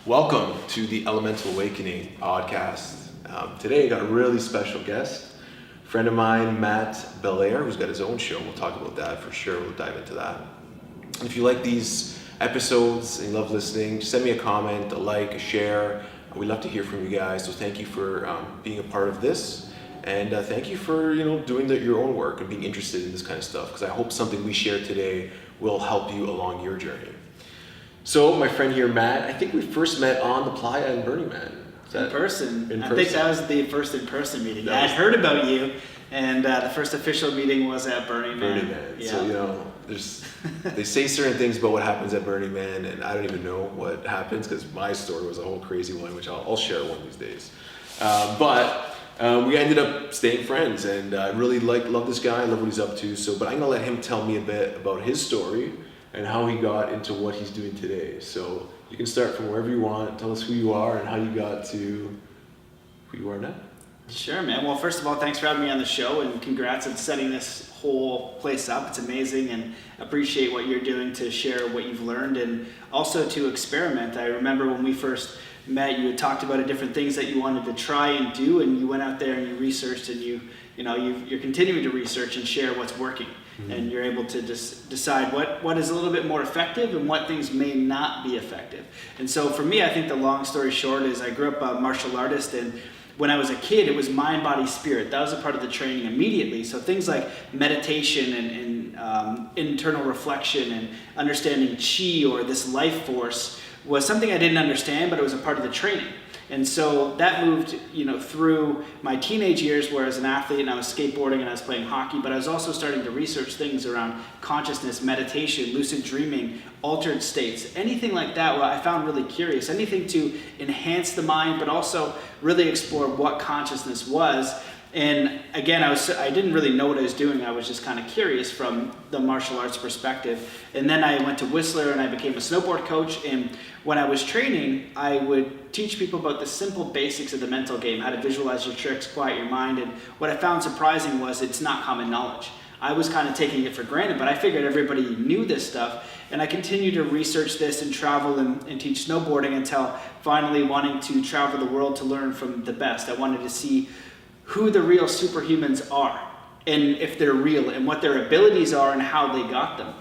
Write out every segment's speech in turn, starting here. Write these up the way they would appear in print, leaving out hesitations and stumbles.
Welcome to the Elemental Awakening podcast. Today I got a really special guest, a friend of mine, Matt Belair, who's got his own show. We'll talk about that for sure. We'll dive into that. And if you like these episodes and you love listening, just send me a comment, a like, a share. We'd love to hear from you guys. So thank you for being a part of this. And thank you for doing your own work and being interested in this kind of stuff, because I hope something we share today will help you along your journey. So my friend here, Matt, I think we first met on the playa in Burning Man. In person. I think that was the first in-person meeting. I had heard about you, and the first official meeting was at Burning Man. Yeah. So, they say certain things about what happens at Burning Man, and I don't even know what happens, because my story was a whole crazy one, which I'll share one of these days. But we ended up staying friends, and I really love this guy. I love what he's up to. But I'm going to let him tell me a bit about his story and how he got into what he's doing today. So you can start from wherever you want. Tell us who you are and how you got to who you are now. Sure, man. Well, first of all, thanks for having me on the show, and congrats on setting this whole place up. It's amazing, and appreciate what you're doing to share what you've learned and also to experiment. I remember when we first met, you had talked about different things that you wanted to try and do, and you went out there and you researched, and you're continuing to research and share what's working. Mm-hmm. And you're able to just decide what is a little bit more effective and what things may not be effective. And so for me, I think the long story short is I grew up a martial artist, and when I was a kid, it was mind, body, spirit. That was a part of the training immediately. So things like meditation and internal reflection and understanding chi, or this life force, was something I didn't understand, but it was a part of the training. And so that moved, through my teenage years, where I was an athlete and I was skateboarding and I was playing hockey, but I was also starting to research things around consciousness, meditation, lucid dreaming, altered states, anything like that. Well, I found really curious, anything to enhance the mind, but also really explore what consciousness was. And again, I didn't really know what I was doing. I was just kind of curious from the martial arts perspective. And then I went to Whistler and I became a snowboard coach. And when I was training, I would teach people about the simple basics of the mental game, how to visualize your tricks, quiet your mind. And what I found surprising was it's not common knowledge. I was kind of taking it for granted, but I figured everybody knew this stuff. And I continued to research this and travel and teach snowboarding until finally wanting to travel the world to learn from the best. I wanted to see who the real superhumans are, and if they're real, and what their abilities are and how they got them.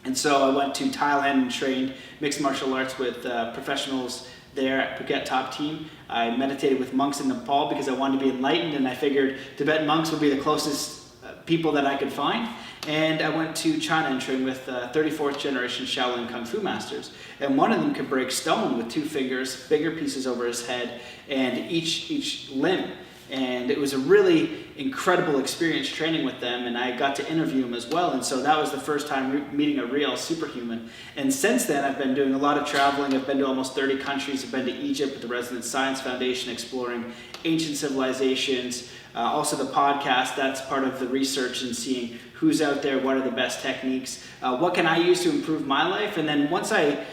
And so I went to Thailand and trained mixed martial arts with professionals there at Phuket Top Team. I meditated with monks in Nepal because I wanted to be enlightened, and I figured Tibetan monks would be the closest people that I could find. And I went to China and trained with 34th generation Shaolin Kung Fu masters. And one of them could break stone with 2 fingers, bigger pieces over his head, and each limb. And it was a really incredible experience training with them, and I got to interview him as well. And so that was the first time meeting a real superhuman. And since then, I've been doing a lot of traveling. I've been to almost 30 countries. I've been to Egypt with the Resonance Science Foundation, exploring ancient civilizations. Also the podcast, that's part of the research and seeing who's out there, what are the best techniques, what can I use to improve my life. And then once I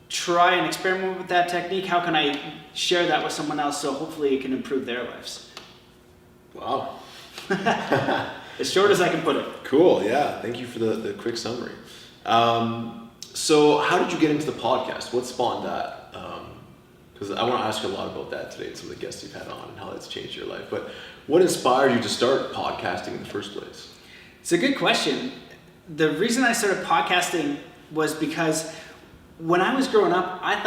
try and experiment with that technique, how can I share that with someone else so hopefully it can improve their lives? Wow. As short as I can put it. Cool, yeah. Thank you for the quick summary. So how did you get into the podcast? What spawned that? Because I want to ask you a lot about that today and some of the guests you've had on and how that's changed your life. But what inspired you to start podcasting in the first place? It's a good question. The reason I started podcasting was because when I was growing up, I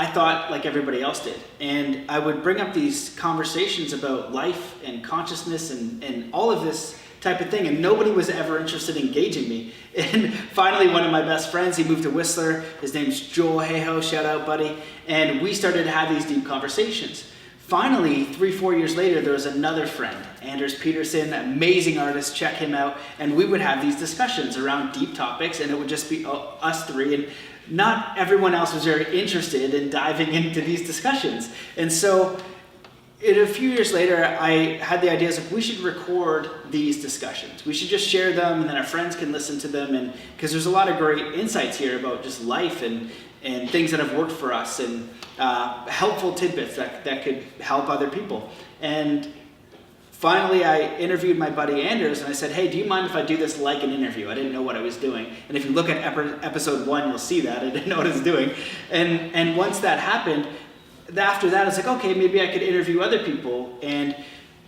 thought like everybody else did. And I would bring up these conversations about life and consciousness and all of this type of thing, and nobody was ever interested in engaging me. And finally, one of my best friends, he moved to Whistler. His name's Joel Hayho, shout out, buddy. And we started to have these deep conversations. Finally, 3-4 years later, there was another friend, Anders Peterson, amazing artist, check him out. And we would have these discussions around deep topics, and it would just be us three. And not everyone else was very interested in diving into these discussions. And so a few years later, I had the ideas of we should record these discussions. We should just share them, and then our friends can listen to them. And because there's a lot of great insights here about just life and things that have worked for us, and helpful tidbits that could help other people. And finally I interviewed my buddy Anders, and I said, hey, do you mind if I do this like an interview? I didn't know what I was doing. And if you look at episode 1, you'll see that. I didn't know what I was doing. And once that happened, after that, I was like, okay, maybe I could interview other people. And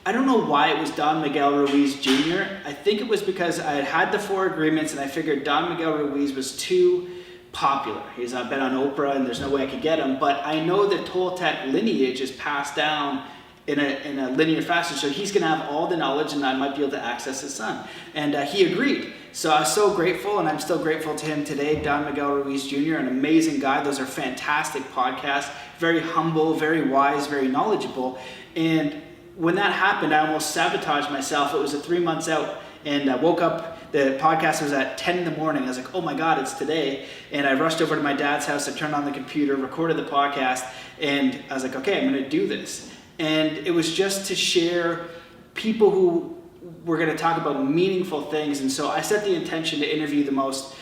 I don't know why it was Don Miguel Ruiz Jr. I think it was because I had the 4 agreements, and I figured Don Miguel Ruiz was too popular. He's been on Oprah, and there's no way I could get him. But I know the Toltec lineage is passed down in a linear fashion, so he's going to have all the knowledge, and I might be able to access his son. And he agreed. So I was so grateful, and I'm still grateful to him today. Don Miguel Ruiz Jr., an amazing guy. Those are fantastic podcasts. Very humble, very wise, very knowledgeable. And when that happened, I almost sabotaged myself. It was 3 months out, and I woke up. The podcast was at 10 in the morning. I was like, oh my God, it's today. And I rushed over to my dad's house. I turned on the computer, recorded the podcast, and I was like, okay, I'm going to do this. And it was just to share people who were going to talk about meaningful things. And so I set the intention to interview the most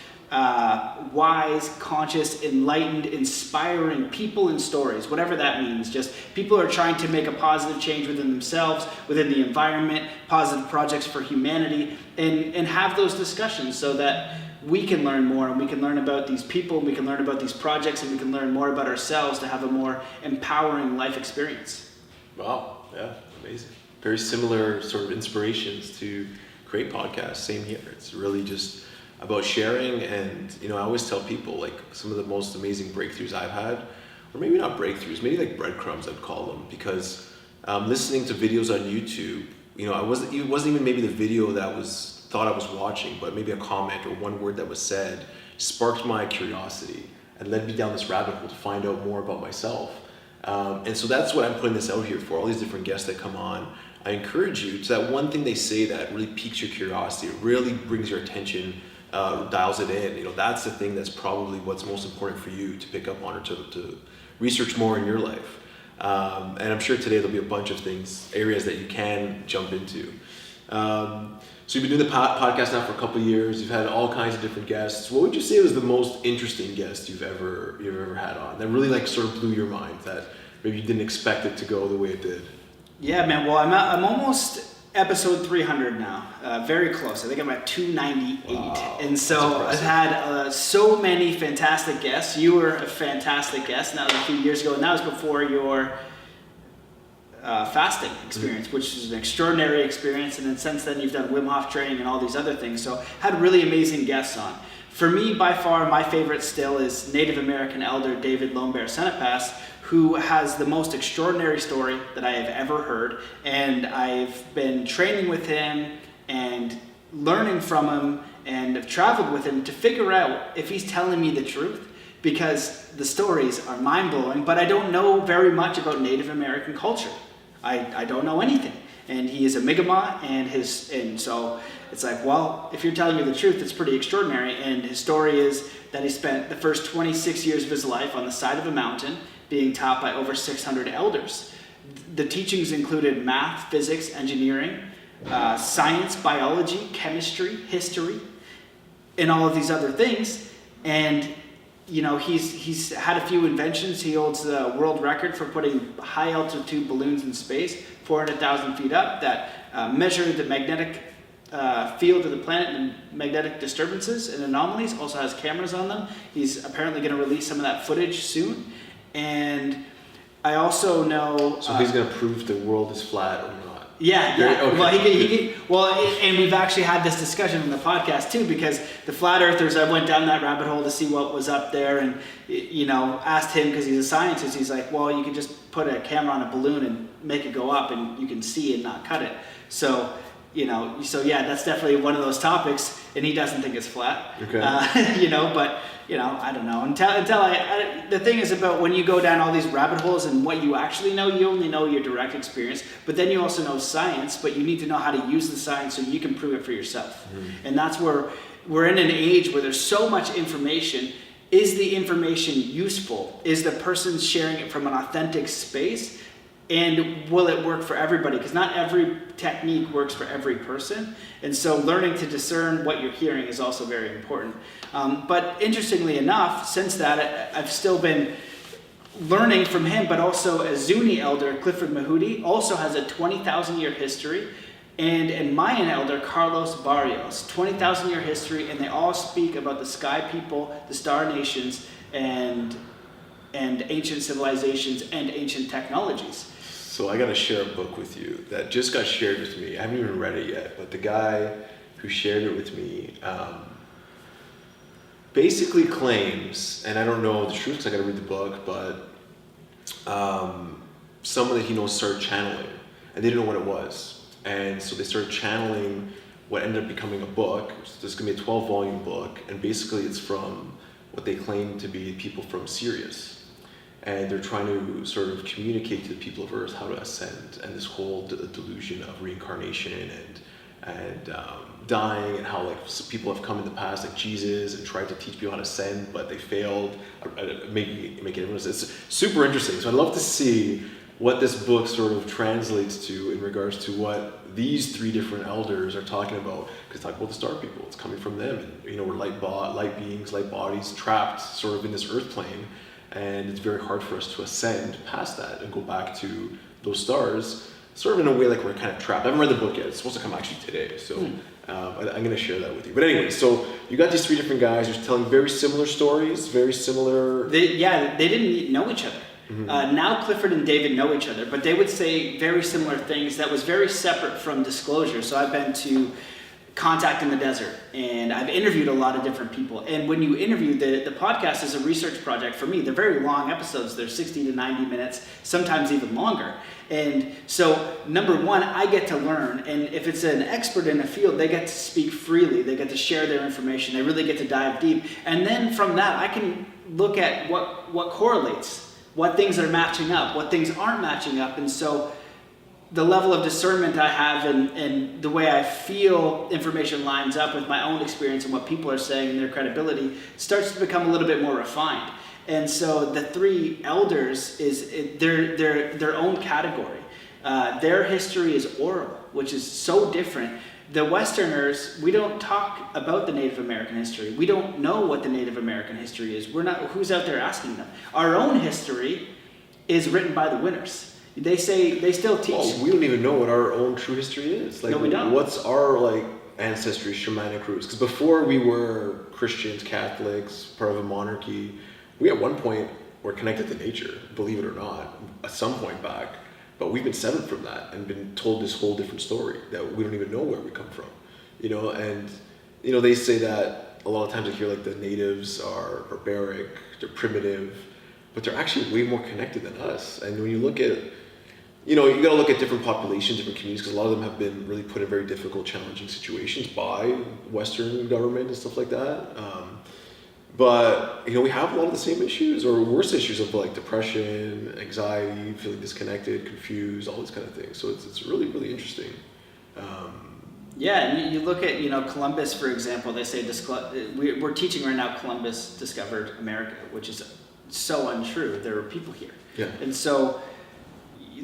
wise, conscious, enlightened, inspiring people and stories, whatever that means. Just people who are trying to make a positive change within themselves, within the environment, positive projects for humanity, and have those discussions so that we can learn more, and we can learn about these people, and we can learn about these projects, and we can learn more about ourselves to have a more empowering life experience. Wow, yeah, amazing. Very similar sort of inspirations to create podcasts. Same here. It's really just about sharing, and I always tell people, like, some of the most amazing breakthroughs I've had, or maybe not breakthroughs, maybe like breadcrumbs I'd call them, because listening to videos on YouTube, it wasn't even maybe the video that thought I was watching, but maybe a comment or one word that was said sparked my curiosity and led me down this rabbit hole to find out more about myself. And so that's what I'm putting this out here for, all these different guests that come on. I encourage you to that one thing they say that really piques your curiosity, it really brings your attention, dials it in. That's the thing that's probably what's most important for you to pick up on, or to research more in your life. And I'm sure today there'll be a bunch of areas that you can jump into. So you've been doing the podcast now for a couple of years. You've had all kinds of different guests. What would you say was the most interesting guest you've ever had on that really sort of blew your mind, that maybe you didn't expect it to go the way it did? Yeah, man. Well, I'm almost episode 300 now. Very close. I think I'm at 298. Wow, and so I've had so many fantastic guests. You were a fantastic guest. And that was a few years ago, and that was before your fasting experience, which is an extraordinary experience. And then since then, you've done Wim Hof training and all these other things. So had really amazing guests on. For me, by far, my favorite still is Native American elder David Lombear Senepas, who has the most extraordinary story that I have ever heard. And I've been training with him and learning from him, and have traveled with him to figure out if he's telling me the truth, because the stories are mind-blowing, but I don't know very much about Native American culture. I don't know anything. And he is a Mi'kmaq, and so it's like, well, if you're telling me the truth, it's pretty extraordinary. And his story is that he spent the first 26 years of his life on the side of a mountain, being taught by over 600 elders. The teachings included math, physics, engineering, science, biology, chemistry, history, and all of these other things. And he's had a few inventions. He holds the world record for putting high altitude balloons in space, 400,000 feet up, that measure the magnetic field of the planet and magnetic disturbances and anomalies. Also has cameras on them. He's apparently going to release some of that footage soon. And I also know... So he's going to prove the world is flat or not? Yeah. Okay. Well, and we've actually had this discussion in the podcast too, because the flat earthers, I went down that rabbit hole to see what was up there, and asked him, because he's a scientist, he's like, well, you could just put a camera on a balloon and make it go up, and you can see and not cut it. So that's definitely one of those topics, and he doesn't think it's flat. Okay. But I don't know. The thing is about when you go down all these rabbit holes and what you actually know, you only know your direct experience, but then you also know science, but you need to know how to use the science so you can prove it for yourself. And that's where we're in an age where there's so much information. Is the information useful? Is the person sharing it from an authentic space? And will it work for everybody? Because not every technique works for every person. And so learning to discern what you're hearing is also very important. But interestingly enough, since that, I've still been learning from him, but also a Zuni elder, Clifford Mahudi, also has a 20,000 year history. And a Mayan elder, Carlos Barrios, 20,000 year history, and they all speak about the sky people, the star nations, and ancient civilizations and ancient technologies. So I got to share a book with you that just got shared with me. I haven't even read it yet, but the guy who shared it with me basically claims, and I don't know the truth because I got to read the book, but someone that he knows started channeling, and they didn't know what it was. And so they started channeling what ended up becoming a book. So there's going to be a 12-volume book, and basically it's from what they claim to be people from Sirius. And they're trying to sort of communicate to the people of Earth how to ascend, and this whole delusion of reincarnation and dying, and how like people have come in the past, like Jesus, and tried to teach people how to ascend, but they failed. Making it. It's super interesting. So I'd love to see what this book sort of translates to in regards to what these three different elders are talking about. Because talk about the star people, it's coming from them, and we're light beings, light bodies, trapped sort of in this earth plane, and it's very hard for us to ascend past that and go back to those stars, sort of in a way like we're kind of trapped. I haven't read the book yet. It's supposed to come actually today, so I'm going to share that with you. But anyway, so you got these three different guys who're telling very similar stories, very similar. They didn't know each other. Now Clifford and David know each other, but they would say very similar things that was very separate from disclosure. So I've been to Contact in the Desert, and I've interviewed a lot of different people. And when you interview, the podcast is a research project for me. They're very long episodes. They're 60 to 90 minutes, sometimes even longer. And so, number one, I get to learn. And if it's an expert in a field, they get to speak freely. They get to share their information. They really get to dive deep. And then from that, I can look at what correlates, what things are matching up, what things aren't matching up. And so the level of discernment I have and the way I feel information lines up with my own experience and what people are saying and their credibility starts to become a little bit more refined. And so the three elders they're their own category. Their history is oral, which is so different. The Westerners, we don't talk about the Native American history. We don't know what the Native American history is. Who's out there asking them? Our own history is written by the winners. They still teach. Well, we don't even know what our own true history is. Like, no, we don't. What's our ancestry, shamanic roots? Because before we were Christians, Catholics, part of a monarchy, we at one point were connected to nature, believe it or not, at some point back. But we've been severed from that and been told this whole different story that we don't even know where we come from, and they say that a lot of times I hear the natives are barbaric, they're primitive, but they're actually way more connected than us. And when you look at, you got to look at different populations, different communities, because a lot of them have been really put in very difficult, challenging situations by Western government and stuff like that. But we have a lot of the same issues or worse issues of depression, anxiety, feeling disconnected, confused, all these kind of things. So it's really, really interesting. Yeah, and you look at Columbus, for example. They say we're teaching right now Columbus discovered America, which is so untrue. There were people here. Yeah. And so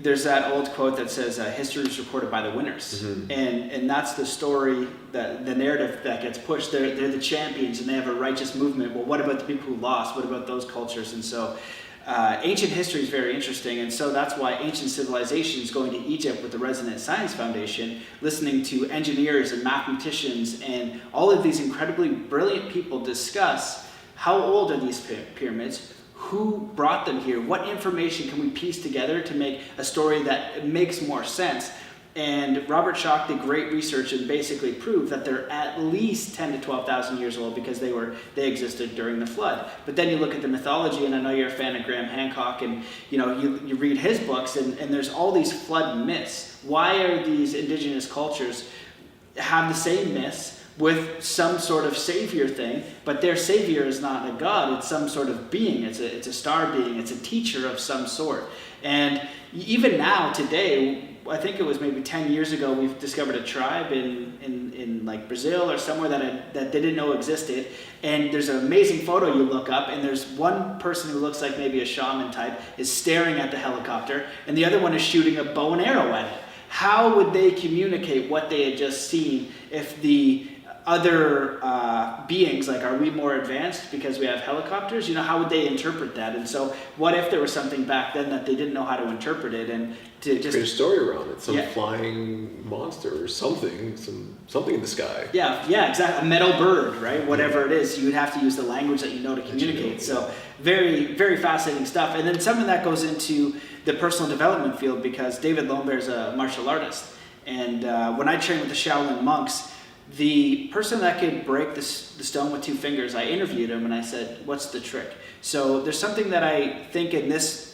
there's that old quote that says history is reported by the winners. Mm-hmm. And that's the story, that the narrative that gets pushed. They're the champions and they have a righteous movement. Well, what about the people who lost? What about those cultures? And so ancient history is very interesting. And so that's why ancient civilizations, going to Egypt with the Resonant Science Foundation, listening to engineers and mathematicians and all of these incredibly brilliant people discuss how old are these pyramids? Who brought them here? What information can we piece together to make a story that makes more sense? And Robert Schoch did great research and basically proved that they're at least 10 to 12,000 years old because they existed during the flood. But then you look at the mythology, and I know you're a fan of Graham Hancock, and you read his books, and there's all these flood myths. Why are these indigenous cultures have the same myths with some sort of savior thing, but their savior is not a god, it's some sort of being, it's a star being, it's a teacher of some sort. And even now, today, I think it was maybe 10 years ago, we've discovered a tribe in Brazil or somewhere that they didn't know existed, and there's an amazing photo you look up, and there's one person who looks like maybe a shaman type is staring at the helicopter, and the other one is shooting a bow and arrow at it. How would they communicate what they had just seen if the other beings, like, are we more advanced because we have helicopters? How would they interpret that? And so what if there was something back then that they didn't know how to interpret it, and to just create a story around it, some Yeah. flying monster or something in the sky. Yeah, exactly. A metal bird, right? Whatever it is, you would have to use the language that you know to communicate. So very, very fascinating stuff. And then some of that goes into the personal development field, because David Lomberg is a martial artist. And when I trained with the Shaolin monks, the person that could break the stone with 2 fingers, I interviewed him and I said, what's the trick? So there's something that I think in this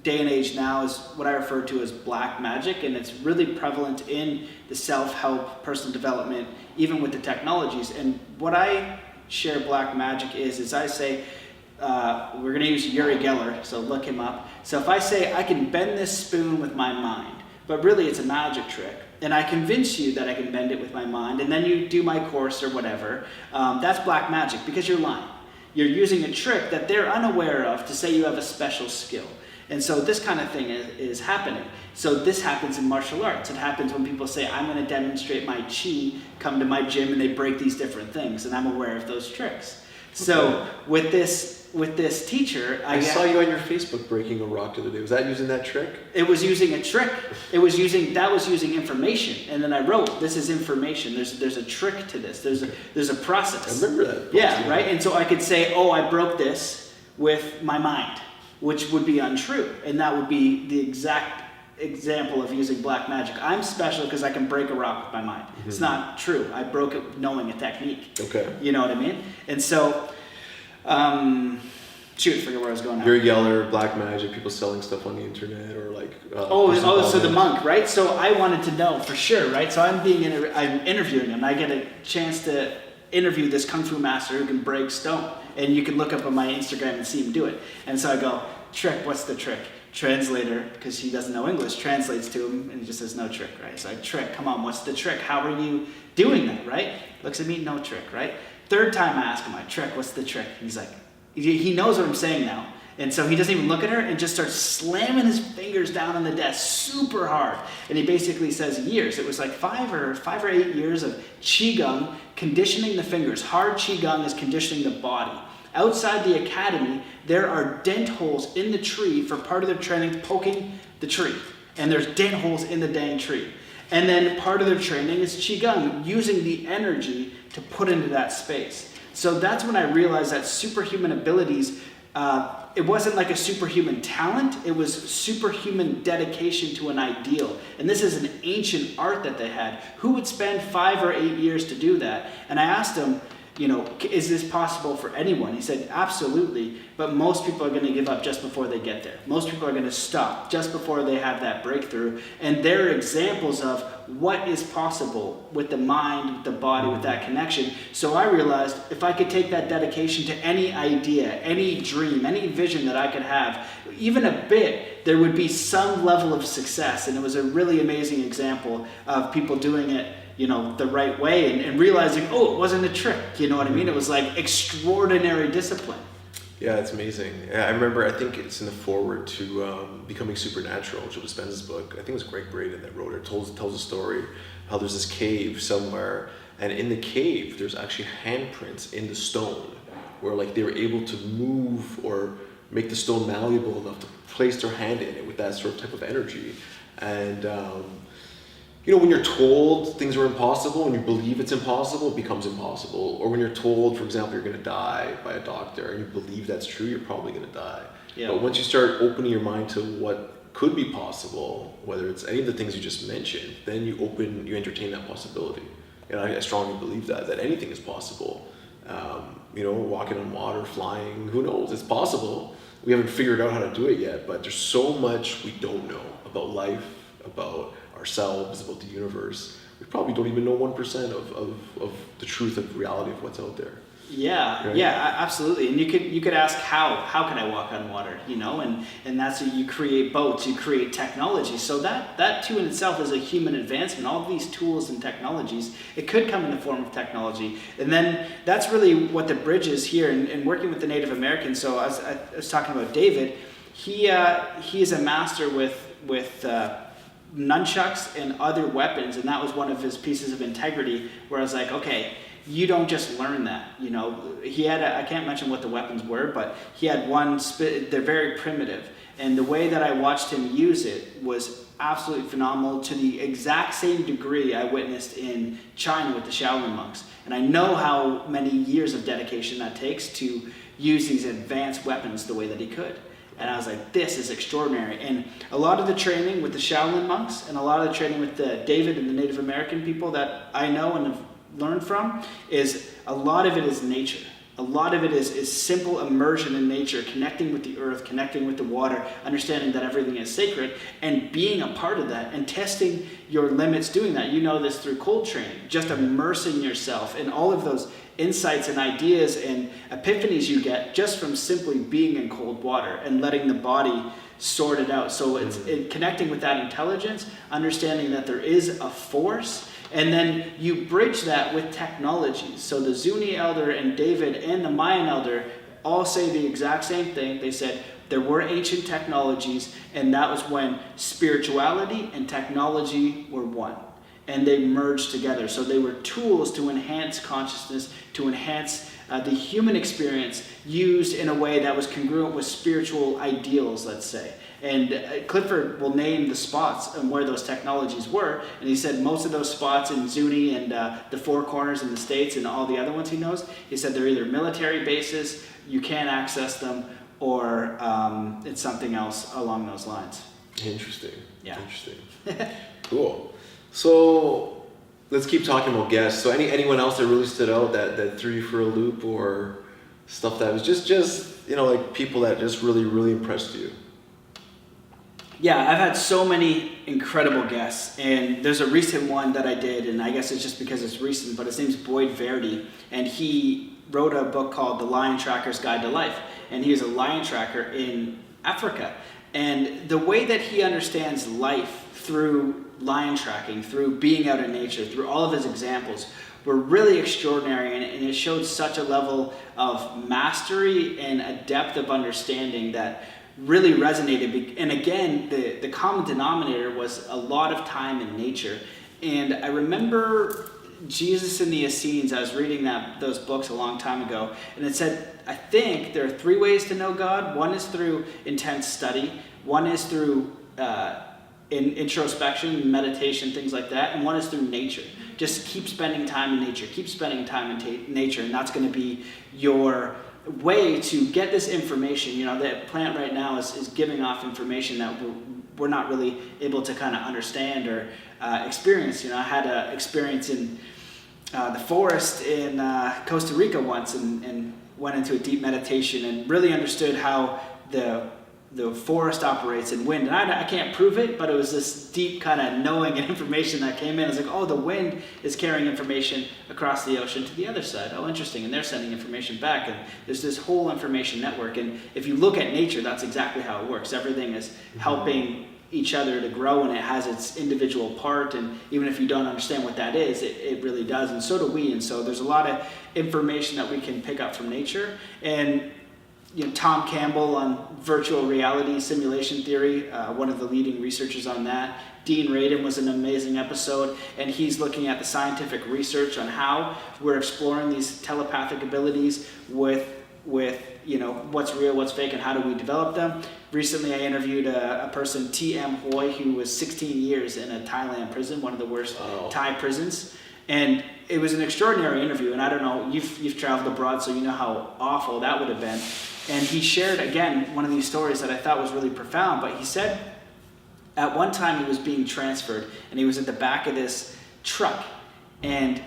day and age now is what I refer to as black magic, and it's really prevalent in the self-help, personal development, even with the technologies. And what I share black magic is I say, we're going to use Uri Geller, so look him up. So if I say I can bend this spoon with my mind, but really it's a magic trick, and I convince you that I can bend it with my mind, and then you do my course or whatever, that's black magic, because you're lying. You're using a trick that they're unaware of to say you have a special skill. And so this kind of thing is happening. So this happens in martial arts. It happens when people say, I'm going to demonstrate my chi, come to my gym, and they break these different things, and I'm aware of those tricks. So with this teacher, I saw you on your Facebook breaking a rock the other day. Was that using that trick? It was using a trick. That was using information. And then I wrote, this is information. There's a trick to this. There's a process. I remember that. Yeah, right? And so I could say, oh, I broke this with my mind, which would be untrue. And that would be the exact example of using black magic. I'm special because I can break a rock with my mind. Mm-hmm. It's not true. I broke it knowing a technique. Okay. You know what I mean? And so, forget where I was going now. Uri Geller, black magic, people selling stuff on the internet, or like... so the monk, right? So I wanted to know for sure, right? So I'm interviewing him. I get a chance to interview this Kung Fu master who can break stone. And you can look up on my Instagram and see him do it. And so I go, trick, what's the trick? Translator, because he doesn't know English, translates to him and he just says, no trick, right? So I trick, come on, what's the trick? How are you doing that, right? Looks at me, no trick, right? Third time I ask him, I trick, what's the trick? He's like, he knows what I'm saying now. And so he doesn't even look at her and just starts slamming his fingers down on the desk super hard. And he basically says years. It was like 5 or 8 years of Qigong, conditioning the fingers. Hard Qigong is conditioning the body. Outside the academy, there are dent holes in the tree for part of their training, poking the tree. And there's dent holes in the dang tree. And then part of their training is Qigong, using the energy to put into that space. So that's when I realized that superhuman abilities, it wasn't like a superhuman talent, it was superhuman dedication to an ideal. And this is an ancient art that they had. Who would spend 5 or 8 years to do that? And I asked him, is this possible for anyone? He said, absolutely, but most people are going to give up just before they get there. Most people are going to stop just before they have that breakthrough. And they're examples of what is possible with the mind, with the body, with that connection. So I realized if I could take that dedication to any idea, any dream, any vision that I could have, even a bit, there would be some level of success. And it was a really amazing example of people doing it the right way and realizing, it wasn't a trick. You know what I mean? It was like extraordinary discipline. Yeah, it's amazing. I remember, I think it's in the foreword to Becoming Supernatural, Joe Dispenza's book. I think it was Greg Braden that wrote it. Tells a story how there's this cave somewhere, and in the cave, there's actually handprints in the stone where like they were able to move or make the stone malleable enough to place their hand in it with that sort of type of energy. And when you're told things are impossible and you believe it's impossible, it becomes impossible. Or when you're told, for example, you're going to die by a doctor and you believe that's true, you're probably going to die. Yeah. But once you start opening your mind to what could be possible, whether it's any of the things you just mentioned, then you entertain that possibility. And I strongly believe that anything is possible. Walking on water, flying, who knows? It's possible. We haven't figured out how to do it yet, but there's so much we don't know about life, about ourselves, about the universe. We probably don't even know 1% of the truth of reality of what's out there. Yeah, right? Yeah, absolutely. And you could ask how can I walk on water, and that's how you create boats, you create technology. So that too in itself is a human advancement. All of these tools and technologies, it could come in the form of technology. And then that's really what the bridge is here. And working with the Native Americans, so I was talking about David, he is a master with nunchucks and other weapons, and that was one of his pieces of integrity where I was like, okay, you don't just learn that. You know, he had I can't mention what the weapons were, but he had one. They're very primitive, and the way that I watched him use it was absolutely phenomenal, to the exact same degree I witnessed in China with the Shaolin monks. And I know how many years of dedication that takes to use these advanced weapons the way that he could. And I was like, this is extraordinary. And a lot of the training with the Shaolin monks and a lot of the training with the David and the Native American people that I know and have learned from, is a lot of it is nature. A lot of it is simple immersion in nature, connecting with the earth, connecting with the water, understanding that everything is sacred, and being a part of that and testing your limits doing that. You know this through cold training, just immersing yourself in all of those insights and ideas and epiphanies you get just from simply being in cold water and letting the body sort it out. So it's connecting with that intelligence, understanding that there is a force. And then you bridge that with technology. So the Zuni elder and David and the Mayan elder all say the exact same thing. They said there were ancient technologies, and that was when spirituality and technology were one. And they merged together. So they were tools to enhance consciousness, to enhance the human experience, used in a way that was congruent with spiritual ideals, let's say. And Clifford will name the spots and where those technologies were. And he said most of those spots in Zuni and the Four Corners in the States and all the other ones he knows, he said they're either military bases, you can't access them, or it's something else along those lines. Interesting. Yeah. Interesting. Cool. So let's keep talking about guests. So anyone else that really stood out that threw you for a loop, or stuff that was just you know, like people that just really impressed you? Yeah, I've had so many incredible guests, and there's a recent one that I did, and I guess it's just because it's recent, but his name's Boyd Verdi, and he wrote a book called The Lion Tracker's Guide to Life, and he is a lion tracker in Africa. And the way that he understands life through lion tracking, through being out in nature, through all of his examples, were really extraordinary, and it showed such a level of mastery and a depth of understanding that really resonated. And again, the common denominator was a lot of time in nature. And I remember Jesus and the Essenes, I was reading those books a long time ago, and it said, I think there are 3 ways to know God. One is through intense study, one is through introspection, meditation, things like that, and one is through nature. Just keep spending time in nature, keep spending time in nature, and that's going to be your way to get this information. You know, the plant right now is giving off information that we're not really able to kind of understand or experience. You know, I had an experience in the forest in Costa Rica once, and went into a deep meditation and really understood how the forest operates in wind. And I can't prove it, but it was this deep kind of knowing and information that came in. It's like, oh, the wind is carrying information across the ocean to the other side. Oh, interesting. And they're sending information back. And there's this whole information network. And if you look at nature, that's exactly how it works. Everything is helping each other to grow, and it has its individual part. And even if you don't understand what that is, it really does. And so do we. And so there's a lot of information that we can pick up from nature. And you know, Tom Campbell on virtual reality simulation theory, one of the leading researchers on that. Dean Radin was an amazing episode, and he's looking at the scientific research on how we're exploring these telepathic abilities with you know, what's real, what's fake, and how do we develop them. Recently, I interviewed a person, T.M. Hoi, who was 16 years in a Thailand prison, one of the worst Thai prisons. And it was an extraordinary interview, and I don't know, you've traveled abroad, so you know how awful that would have been. And he shared, again, one of these stories that I thought was really profound, but he said at one time he was being transferred, and he was at the back of this truck, and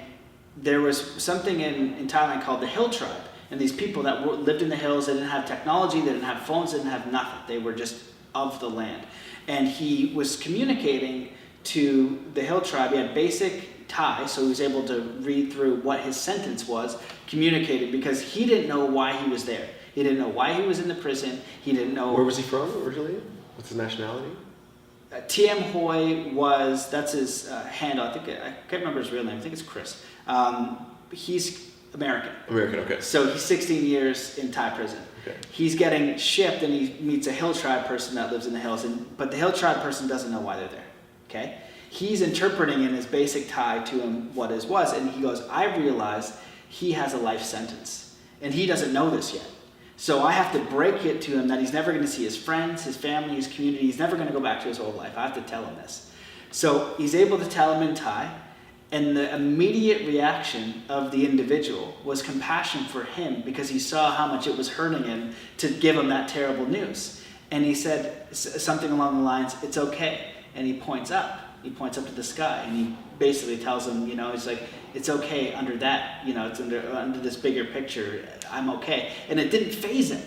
there was something in Thailand called the Hill Tribe, and these people that lived in the hills, they didn't have technology, they didn't have phones, they didn't have nothing, they were just of the land. And he was communicating to the Hill Tribe. He had basic Thai, so he was able to read through what his sentence was, communicated, because he didn't know why he was there. He didn't know why he was in the prison. He didn't know. Where was he from originally? What's his nationality? T.M. Hoi that's his handle. I can't remember his real name. I think it's Chris. He's American. American, okay. So he's 16 years in Thai prison. Okay. He's getting shipped, and he meets a Hill Tribe person that lives in the hills, but the Hill Tribe person doesn't know why they're there. Okay? He's interpreting in his basic Thai to him what his was, and he goes, I realized he has a life sentence. And he doesn't know this yet. So I have to break it to him that he's never going to see his friends, his family, his community. He's never going to go back to his old life. I have to tell him this. So he's able to tell him in Thai, and the immediate reaction of the individual was compassion for him because he saw how much it was hurting him to give him that terrible news. And he said something along the lines, "It's okay." And he points up. He points up to the sky, and he basically tells him, he's like, "It's okay under that, it's under this bigger picture. I'm okay." And it didn't faze him.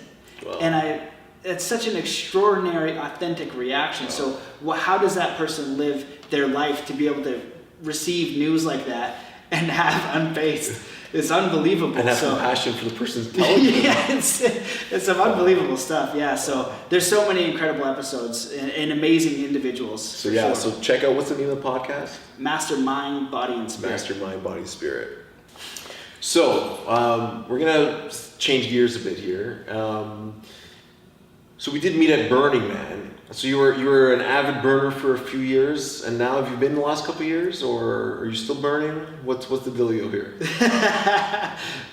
Wow. And it's such an extraordinary, authentic reaction. Wow. So how does that person live their life to be able to receive news like that and have unfazed? It's unbelievable. And have compassion for the person telling you. Yeah, it's some unbelievable stuff. Yeah, so there's so many incredible episodes and amazing individuals. So yeah, so check out, what's the name of the podcast? Mastermind, Body, and Spirit. Mastermind, Body, Spirit. So we're gonna change gears a bit here. So we did meet at Burning Man. So you were an avid burner for a few years, and now have you been the last couple of years, or are you still burning? What's the dealio here?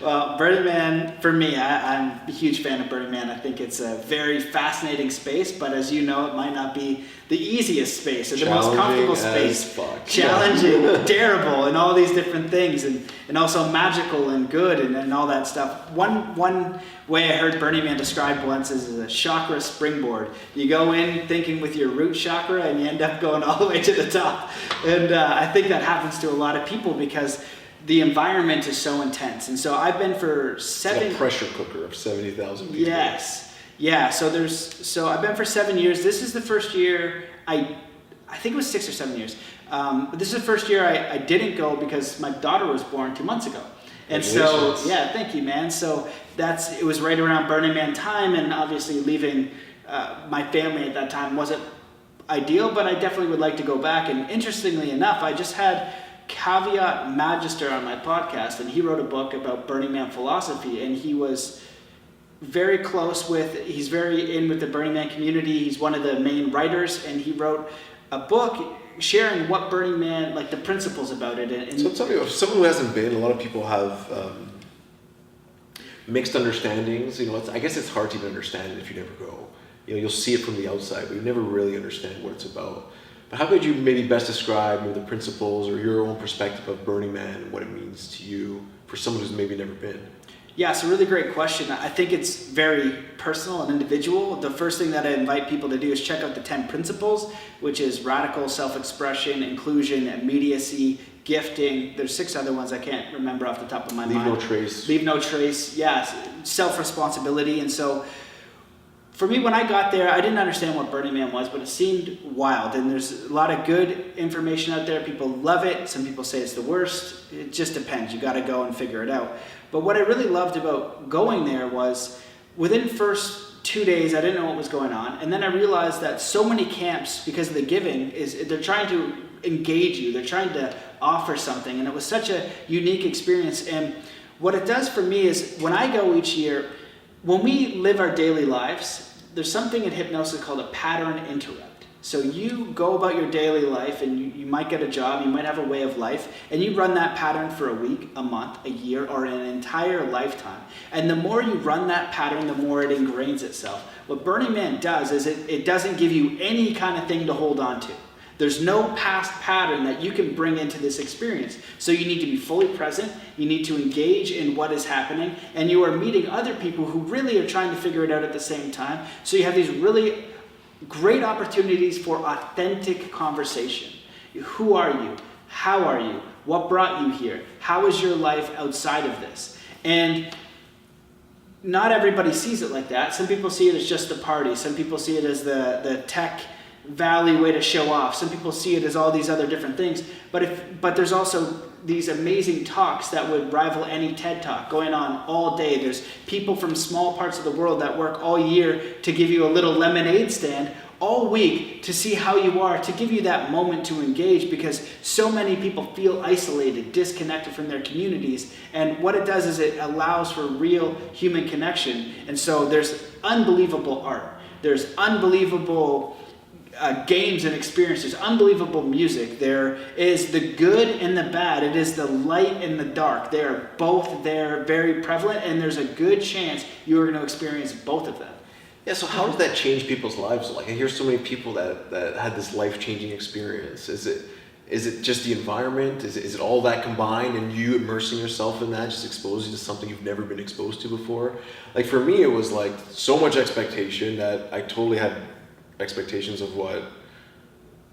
Well, Burning Man, for me, I'm a huge fan of Burning Man. I think it's a very fascinating space, but as you know, it might not be the easiest space or the most comfortable space. Challenging, terrible, and all these different things, and also magical and good and all that stuff. One way I heard Burning Man described once is a chakra springboard. You go in thinking with your root chakra, and you end up going all the way to the top. And I think that happens to a lot of people because the environment is so intense. And so I've been for It's a pressure cooker of 70,000 people. Yes. Yeah, so I've been for 7 years. This is the first year I think it was 6 or 7 years. But this is the first year I didn't go because my daughter was born 2 months ago. And so, yeah, thank you, man. So it was right around Burning Man time, and obviously leaving my family at that time wasn't ideal, but I definitely would like to go back. And interestingly enough, I just had Caveat Magister on my podcast, and he wrote a book about Burning Man philosophy, and he was very he's very in with the Burning Man community. He's one of the main writers, and he wrote a book sharing what Burning Man, like the principles about it. And so tell me, if someone who hasn't been, a lot of people have mixed understandings. I guess it's hard to even understand it if you never go. You'll see it from the outside, but you never really understand what it's about. But how could you maybe best describe the principles or your own perspective of Burning Man and what it means to you for someone who's maybe never been? Yeah, it's a really great question. I think it's very personal and individual. The first thing that I invite people to do is check out the 10 principles, which is radical self-expression, inclusion, immediacy, gifting. There's 6 other ones I can't remember off the top of my mind. Leave no trace. Yeah, self-responsibility. And so for me, when I got there, I didn't understand what Burning Man was, but it seemed wild. And there's a lot of good information out there. People love it. Some people say it's the worst. It just depends. You got to go and figure it out. But what I really loved about going there was within the first 2 days, I didn't know what was going on. And then I realized that so many camps, because of the giving, they're trying to engage you. They're trying to offer something. And it was such a unique experience. And what it does for me is when I go each year, when we live our daily lives, there's something in hypnosis called a pattern interrupt. So you go about your daily life, and you might get a job, you might have a way of life, and you run that pattern for a week, a month, a year, or an entire lifetime. And the more you run that pattern, the more it ingrains itself. What Burning Man does is it doesn't give you any kind of thing to hold on to. There's no past pattern that you can bring into this experience. So you need to be fully present, you need to engage in what is happening, and you are meeting other people who really are trying to figure it out at the same time. So you have these really great opportunities for authentic conversation. Who are you? How are you? What brought you here? How is your life outside of this? And not everybody sees it like that. Some people see it as just the party. Some people see it as the tech valley way to show off. Some people see it as all these other different things. But there's also these amazing talks that would rival any TED Talk going on all day. There's people from small parts of the world that work all year to give you a little lemonade stand all week to see how you are, to give you that moment to engage, because so many people feel isolated, disconnected from their communities. And what it does is it allows for real human connection. And so there's unbelievable art. There's unbelievable games and experiences, unbelievable music. There is the good and the bad. It is the light and the dark. They are both there, very prevalent, and there's a good chance you are going to experience both of them. Yeah, so how does that change people's lives? Like, I hear so many people that had this life-changing experience. Is it just the environment? Is it all that combined, and you immersing yourself in that just exposes you to something you've never been exposed to before? Like, for me, it was like so much expectation that I totally had expectations of what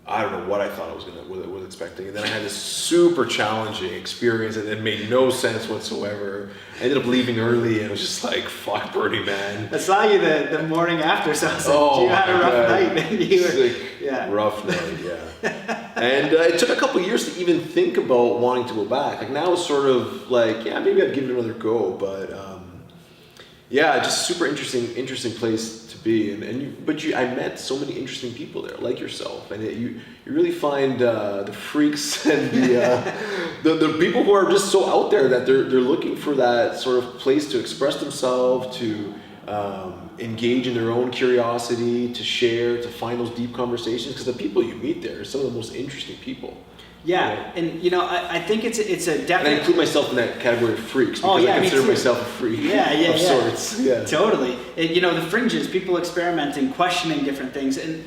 I don't know what I thought I was expecting, and then I had this super challenging experience, and it made no sense whatsoever. I ended up leaving early, and it was just like, fuck Burning Man. I saw you the morning after, so I was like, you had a rough night. You were, sick, rough night, yeah. And it took a couple years to even think about wanting to go back. Like, now it's sort of like, yeah, maybe I'd give it another go, but yeah, just super interesting place to be. I met so many interesting people there, like yourself, and you really find the freaks and the people who are just so out there that they're looking for that sort of place to express themselves, to engage in their own curiosity, to share, to find those deep conversations. Because the people you meet there are some of the most interesting people. Yeah, and I think it's a definite. And I include myself in that category of freaks because I consider myself a freak of sorts. Yeah, totally. And, the fringes, people experimenting, questioning different things, and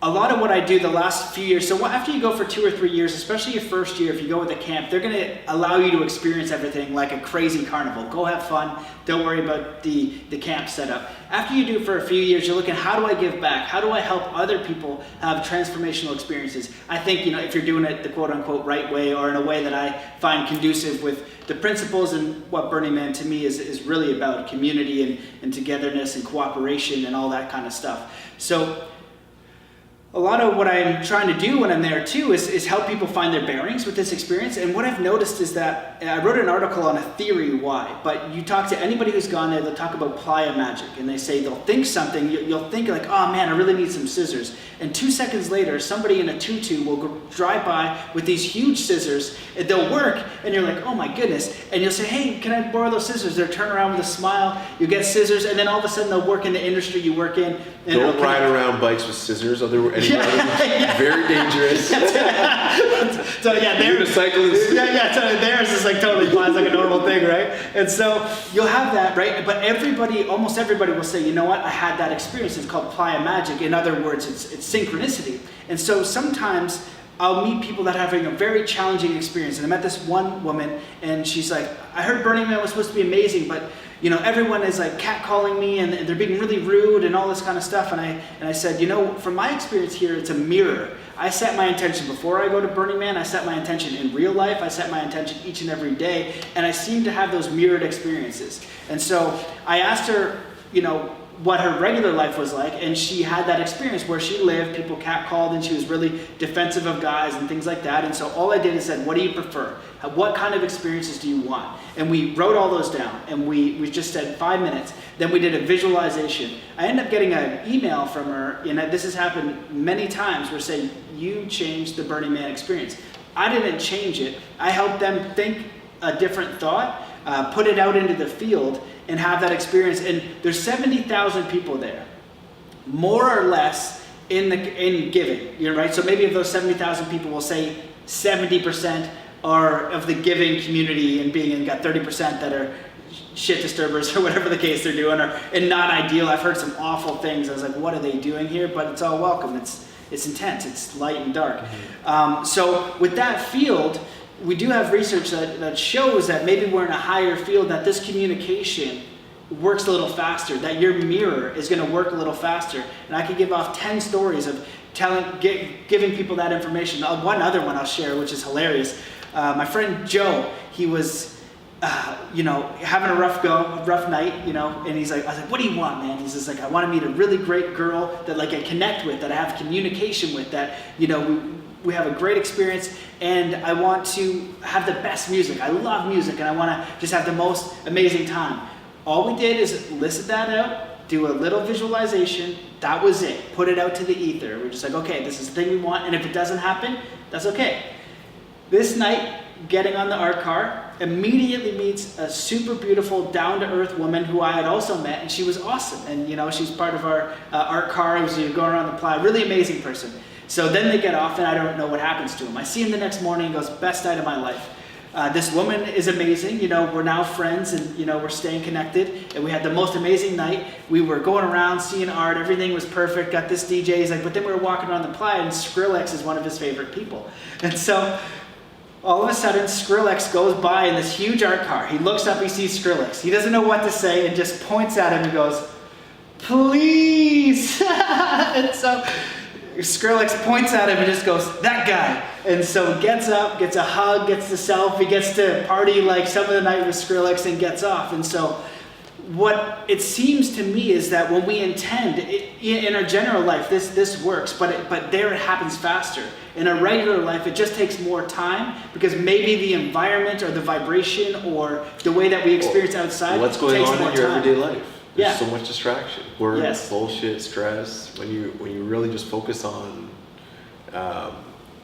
a lot of what I do the last few years. So after you go for 2 or 3 years, especially your first year, if you go with a camp, they're going to allow you to experience everything like a crazy carnival. Go have fun. Don't worry about the camp setup. After you do it for a few years, you're looking, how do I give back? How do I help other people have transformational experiences? I think, if you're doing it the quote unquote right way, or in a way that I find conducive with the principles and what Burning Man to me is really about, community and togetherness and cooperation and all that kind of stuff. So a lot of what I'm trying to do when I'm there too is help people find their bearings with this experience. And what I've noticed is that I wrote an article on a theory why, but you talk to anybody who's gone there, they'll talk about playa magic, and they say they'll think something, you'll think like, oh man, I really need some scissors. And 2 seconds later, somebody in a tutu will drive by with these huge scissors, and they'll work, and you're like, oh my goodness. And you'll say, hey, can I borrow those scissors? They'll turn around with a smile, you get scissors, and then all of a sudden they'll work in the industry you work in. And don't ride around bikes with scissors, very dangerous. So yeah, theirs, so theirs is like totally fine, it's like a normal thing, right? And so you'll have that, right? But almost everybody will say, you know what, I had that experience. It's called playa magic. In other words, it's synchronicity. And so sometimes I'll meet people that are having a very challenging experience. And I met this one woman, and she's like, I heard Burning Man was supposed to be amazing, but everyone is like catcalling me, and they're being really rude and all this kind of stuff. And I said, from my experience here, it's a mirror. I set my intention before I go to Burning Man. I set my intention in real life. I set my intention each and every day. And I seem to have those mirrored experiences. And so I asked her, what her regular life was like, and she had that experience where she lived, people catcalled, and she was really defensive of guys and things like that. And so all I did is said, what do you prefer? What kind of experiences do you want? And we wrote all those down, and we just said 5 minutes. Then we did a visualization. I ended up getting an email from her, and this has happened many times, where saying, you changed the Burning Man experience. I didn't change it. I helped them think a different thought, put it out into the field, and have that experience. And there's 70,000 people there, more or less in giving. Right. So maybe of those 70,000 people, we'll say 70% are of the giving community and being, and got 30% that are shit disturbers or whatever the case they're doing, and not ideal. I've heard some awful things. I was like, what are they doing here? But it's all welcome. It's intense. It's light and dark. Mm-hmm. So with that field, we do have research that shows that maybe we're in a higher field, that this communication works a little faster, that your mirror is going to work a little faster. And I could give off 10 stories of giving people that information. One other one I'll share, which is hilarious. My friend Joe, he was having a rough night, and he's like, I was like, what do you want, man? He's just like, I want to meet a really great girl that like I connect with, that I have communication with, that, we have a great experience, and I want to have the best music. I love music, and I want to just have the most amazing time. All we did is listen that out, do a little visualization. That was it. Put it out to the ether. We're just like, okay, this is the thing we want, and if it doesn't happen, that's okay. This night, getting on the art car, immediately meets a super beautiful, down-to-earth woman who I had also met, and she was awesome. And she's part of our art car as we go around the playa. Really amazing person. So then they get off, and I don't know what happens to him. I see him the next morning, and goes, best night of my life. This woman is amazing. We're now friends, and we're staying connected. And we had the most amazing night. We were going around seeing art. Everything was perfect. Got this DJ. He's like, but then we were walking around the playa, and Skrillex is one of his favorite people. And so all of a sudden, Skrillex goes by in this huge art car. He looks up. He sees Skrillex. He doesn't know what to say, and just points at him and goes, "Please!" And so Skrillex points at him and just goes, "That guy." And so he gets up, gets a hug, gets the selfie, gets to party like some of the night with Skrillex, and gets off. And so what it seems to me is that when we intend, in our general life, this works, but there it happens faster. In a regular life, it just takes more time because maybe the environment or the vibration or the way that we experience outside what's going takes on more in your time. everyday life? There's Yeah. so much distraction, work, Yes. bullshit, stress. When you really just focus on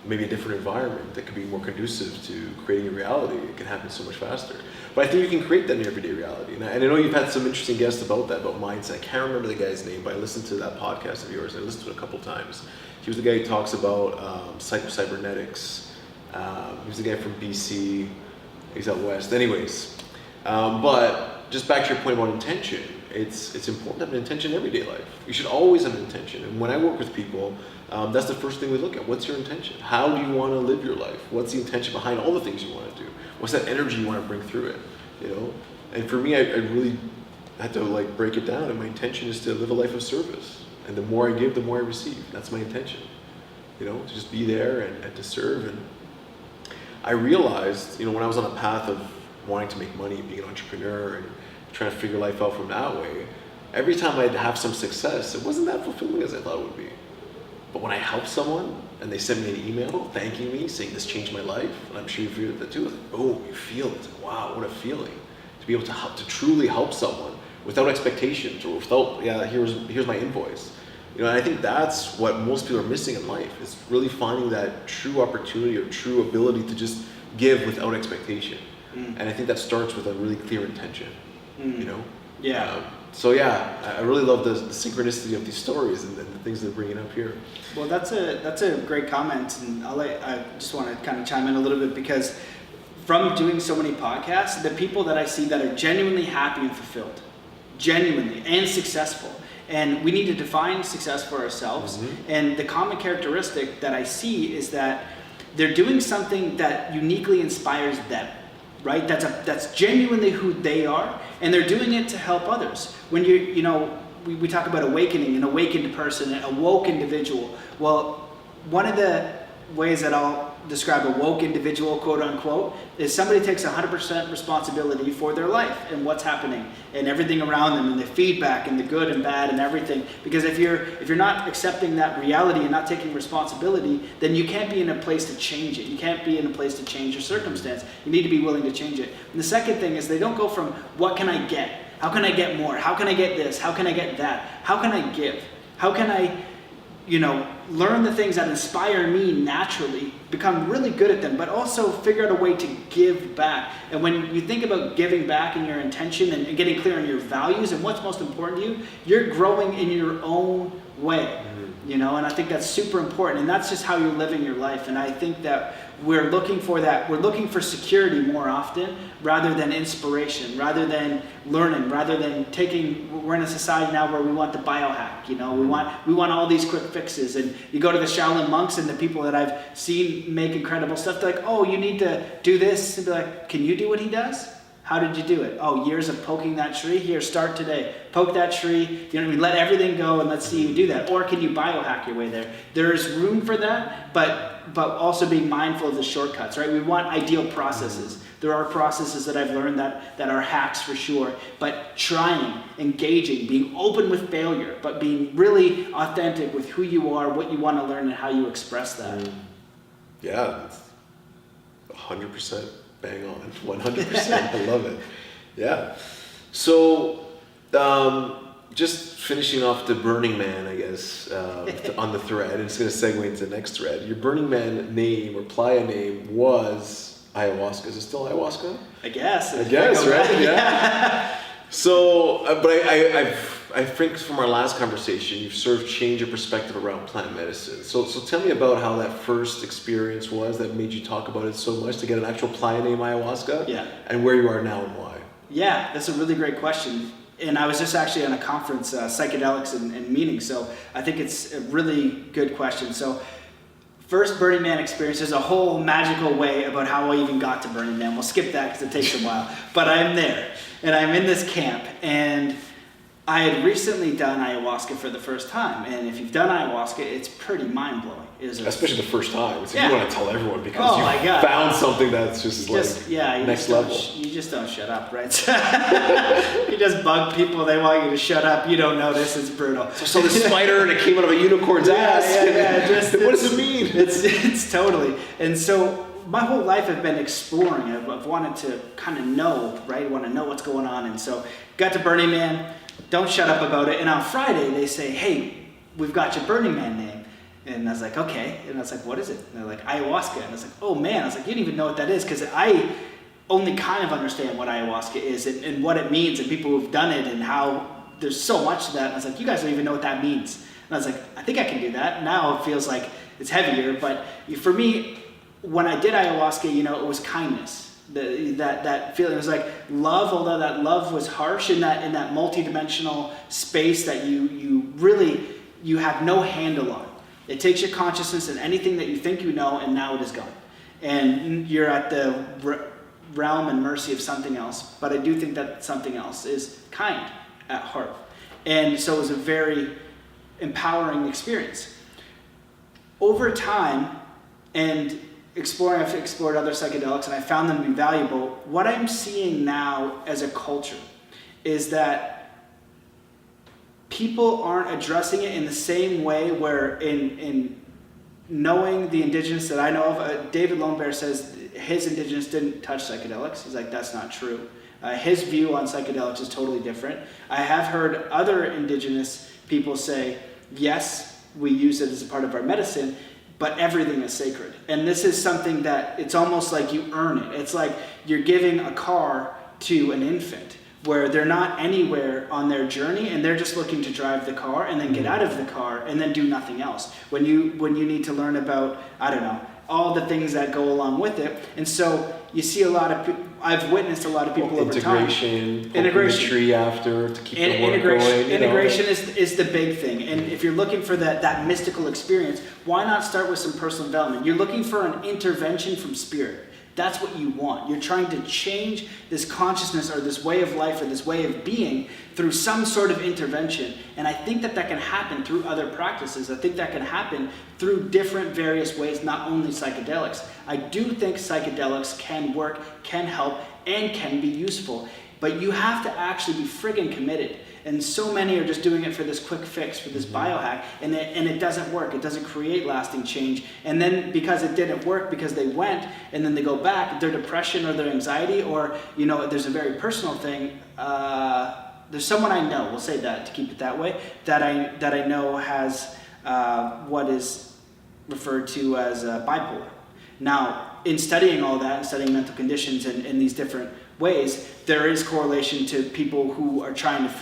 maybe a different environment that could be more conducive to creating a reality, it can happen so much faster. But I think you can create that in your everyday reality. And I know you've had some interesting guests about that, about mindset. I can't remember the guy's name, but I listened to that podcast of yours. I listened to it a couple times. He was the guy who talks about cybernetics. He was the guy from BC. He's out west. Anyways, but just back to your point about intention. It's important to have an intention in everyday life. You should always have an intention. And when I work with people, that's the first thing we look at. What's your intention? How do you want to live your life? What's the intention behind all the things you want to do? What's that energy you want to bring through it? And for me, I really had to break it down. And my intention is to live a life of service. And the more I give, the more I receive. That's my intention. To just be there and to serve. And I realized, when I was on a path of wanting to make money, being an entrepreneur, and trying to figure life out from that way, every time I'd have some success, it wasn't that fulfilling as I thought it would be. But when I help someone and they send me an email thanking me, saying this changed my life, and I'm sure you feel that too, it's like, boom, you feel it. It's like, wow, what a feeling. To be able to truly help someone without expectations or without, here's my invoice. And I think that's what most people are missing in life, is really finding that true opportunity or true ability to just give without expectation. And I think that starts with a really clear intention. Yeah. I really love the synchronicity of these stories and the things they're bringing up here. Well, that's a great comment, and I just want to kind of chime in a little bit because from doing so many podcasts, the people that I see that are genuinely happy and fulfilled, genuinely and successful, and we need to define success for ourselves. Mm-hmm. And the common characteristic that I see is that they're doing something that uniquely inspires them. Right? That's genuinely who they are, and they're doing it to help others. When we talk about awakening, an awakened person, a woke individual. Well, one of the ways that I'll describe a woke individual, quote unquote, is somebody takes 100% responsibility for their life and what's happening and everything around them and the feedback and the good and bad and everything. Because if you're not accepting that reality and not taking responsibility, then you can't be in a place to change it. You can't be in a place to change your circumstance. You need to be willing to change it. And the second thing is they don't go from what can I get? How can I get more? How can I get this? How can I get that? How can I give? How can I learn the things that inspire me naturally, become really good at them, but also figure out a way to give back. And when you think about giving back and your intention and getting clear on your values and what's most important to you, you're growing in your own way, and I think that's super important. And that's just how you're living your life. And I think that we're looking for that. We're looking for security more often rather than inspiration, rather than learning, rather than we're in a society now where we want the biohack, we want all these quick fixes. And you go to the Shaolin monks and the people that I've seen make incredible stuff, they're like, oh, you need to do this. And be like, can you do what he does? How did you do it? Oh, years of poking that tree. Here, start today. Poke that tree. Let everything go and let's see you do that. Or can you biohack your way there? There's room for that, but also being mindful of the shortcuts, right? We want ideal processes. There are processes that I've learned that are hacks for sure, but trying, engaging, being open with failure, but being really authentic with who you are, what you want to learn, and how you express that. Yeah, 100%. Bang on, 100%. I love it. Yeah. So, just finishing off the Burning Man, I guess, on the thread, and it's going to segue into the next thread. Your Burning Man name or playa name was ayahuasca. Is it still ayahuasca? I guess. I guess, right? Yeah. So, but I think from our last conversation, you've sort of changed your perspective around plant medicine. So tell me about how that first experience was that made you talk about it so much to get an actual plant name ayahuasca. Yeah. And where you are now and why. Yeah, that's a really great question. And I was just actually on a conference, psychedelics and meaning. So I think it's a really good question. So first Burning Man experience, there's a whole magical way about how I even got to Burning Man. We'll skip that because it takes a while. But I'm there, and I'm in this camp, and I had recently done ayahuasca for the first time. And if you've done ayahuasca, it's pretty mind-blowing. Especially the first time. So yeah. You want to tell everyone because you found something that's just next level. You just don't shut up, right? You just bug people. They want you to shut up. You don't notice. It's brutal. So I saw this spider and it came out of a unicorn's ass. What does it mean? It's totally. And so my whole life I've been exploring. I've wanted to kind of know, right? I want to know what's going on. And so got to Burning Man. Don't shut up about it. And on Friday they say, hey, we've got your Burning Man name. And I was like, okay. And I was like, what is it? And they're like, ayahuasca. And I was like, oh man. I was like, you don't even know what that is, because I only kind of understand what ayahuasca is and what it means and people who've done it and how there's so much to that. And I was like, you guys don't even know what that means. And I was like, I think I can do that. Now it feels like it's heavier. But for me, when I did ayahuasca, it was kindness. That feeling, it was like love, although that love was harsh in that multidimensional space that you have no handle on. It takes your consciousness and anything that you think you know, and now it is gone. And you're at the realm and mercy of something else. But I do think that something else is kind at heart. And so it was a very empowering experience. Over time, and I've explored other psychedelics, and I found them to be valuable. What I'm seeing now as a culture is that people aren't addressing it in the same way, where in knowing the indigenous that I know of, David Lonebear says his indigenous didn't touch psychedelics. He's like, that's not true. His view on psychedelics is totally different. I have heard other indigenous people say, yes, we use it as a part of our medicine, but everything is sacred. And this is something that it's almost like you earn it. It's like you're giving a car to an infant, where they're not anywhere on their journey and they're just looking to drive the car and then get out of the car and then do nothing else. When you need to learn about, I don't know, all the things that go along with it. And so you see I've witnessed a lot of people over time. Integration, tree after to keep the work going. Integration is the big thing. And if you're looking for that mystical experience, why not start with some personal development? You're looking for an intervention from spirit. That's what you want. You're trying to change this consciousness or this way of life or this way of being through some sort of intervention. And I think that can happen through other practices. I think that can happen through different various ways, not only psychedelics. I do think psychedelics can work, can help, and can be useful. But you have to actually be friggin' committed. And so many are just doing it for this quick fix, for this biohack, and it doesn't work. It doesn't create lasting change. And then because it didn't work, because they went, and then they go back, their depression or their anxiety, or, there's a very personal thing. There's someone I know, we'll say that to keep it that way, that I know has what is referred to as bipolar. Now, in studying all that, and studying mental conditions in these different ways, there is correlation to people who are trying to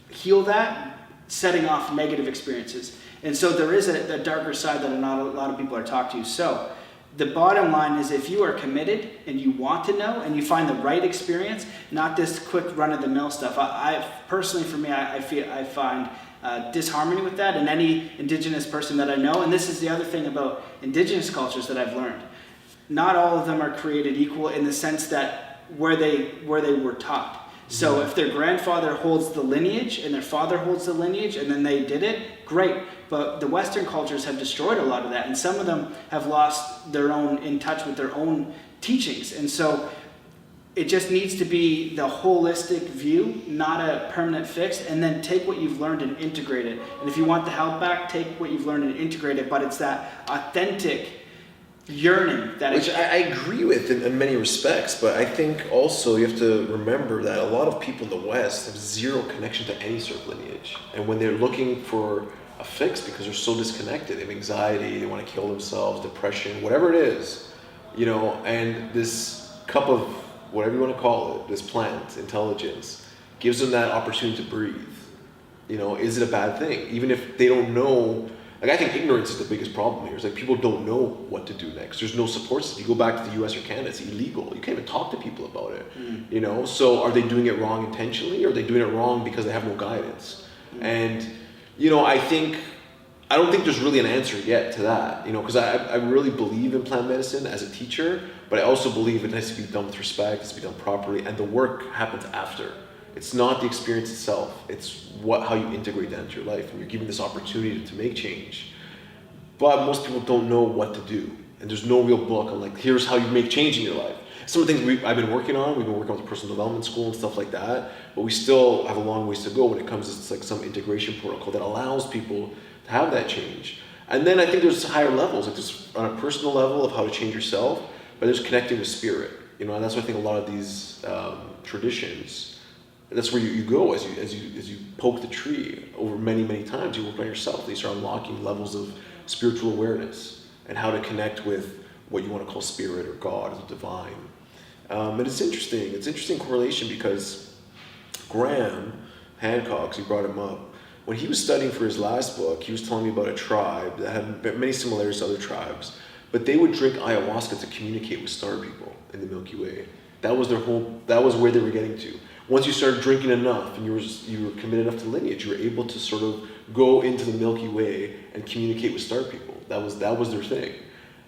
heal that, setting off negative experiences. And so there is a darker side that not a lot of people are taught to. So the bottom line is, if you are committed and you want to know and you find the right experience, not this quick run-of-the-mill stuff. I personally, for me, I find disharmony with that, and any indigenous person that I know. And this is the other thing about indigenous cultures that I've learned. Not all of them are created equal in the sense that where they were taught. So if their grandfather holds the lineage and their father holds the lineage and then they did it, great. But the Western cultures have destroyed a lot of that, and some of them have lost in touch with their own teachings. And so it just needs to be the holistic view, not a permanent fix, and then take what you've learned and integrate it. And if you want the help back, take what you've learned and integrate it, but it's that authentic yearning which I agree with in many respects, but I think also you have to remember that a lot of people in the West have zero connection to any sort of lineage, and when they're looking for a fix because they're so disconnected, they have anxiety, they want to kill themselves, depression, whatever it is, and this cup of whatever you want to call it, this plant intelligence, gives them that opportunity to breathe. Is it a bad thing? Even if they don't know, I think ignorance is the biggest problem here. It's like people don't know what to do next. There's no support system. You go back to the US or Canada, it's illegal. You can't even talk to people about it. So are they doing it wrong intentionally, or are they doing it wrong because they have no guidance? And, I don't think there's really an answer yet to that, because I really believe in plant medicine as a teacher, but I also believe it has to be done with respect, it has to be done properly, and the work happens after. It's not the experience itself, it's how you integrate that into your life, and you're given this opportunity to make change. But most people don't know what to do, and there's no real book on here's how you make change in your life. Some of the things I've been working on, we've been working with the personal development school and stuff like that, but we still have a long ways to go when it comes to some integration protocol that allows people to have that change. And then I think there's higher levels, there's on a personal level of how to change yourself, but there's connecting with spirit, and that's why I think a lot of these traditions, that's where you go as you poke the tree over many, many times. You work on yourself. You start unlocking levels of spiritual awareness and how to connect with what you want to call spirit or God or the divine. And it's interesting. It's an interesting correlation because Graham Hancock, you brought him up, when he was studying for his last book, he was telling me about a tribe that had many similarities to other tribes, but they would drink ayahuasca to communicate with star people in the Milky Way. That was where they were getting to. Once you started drinking enough and you were committed enough to lineage, you were able to sort of go into the Milky Way and communicate with star people. That was their thing.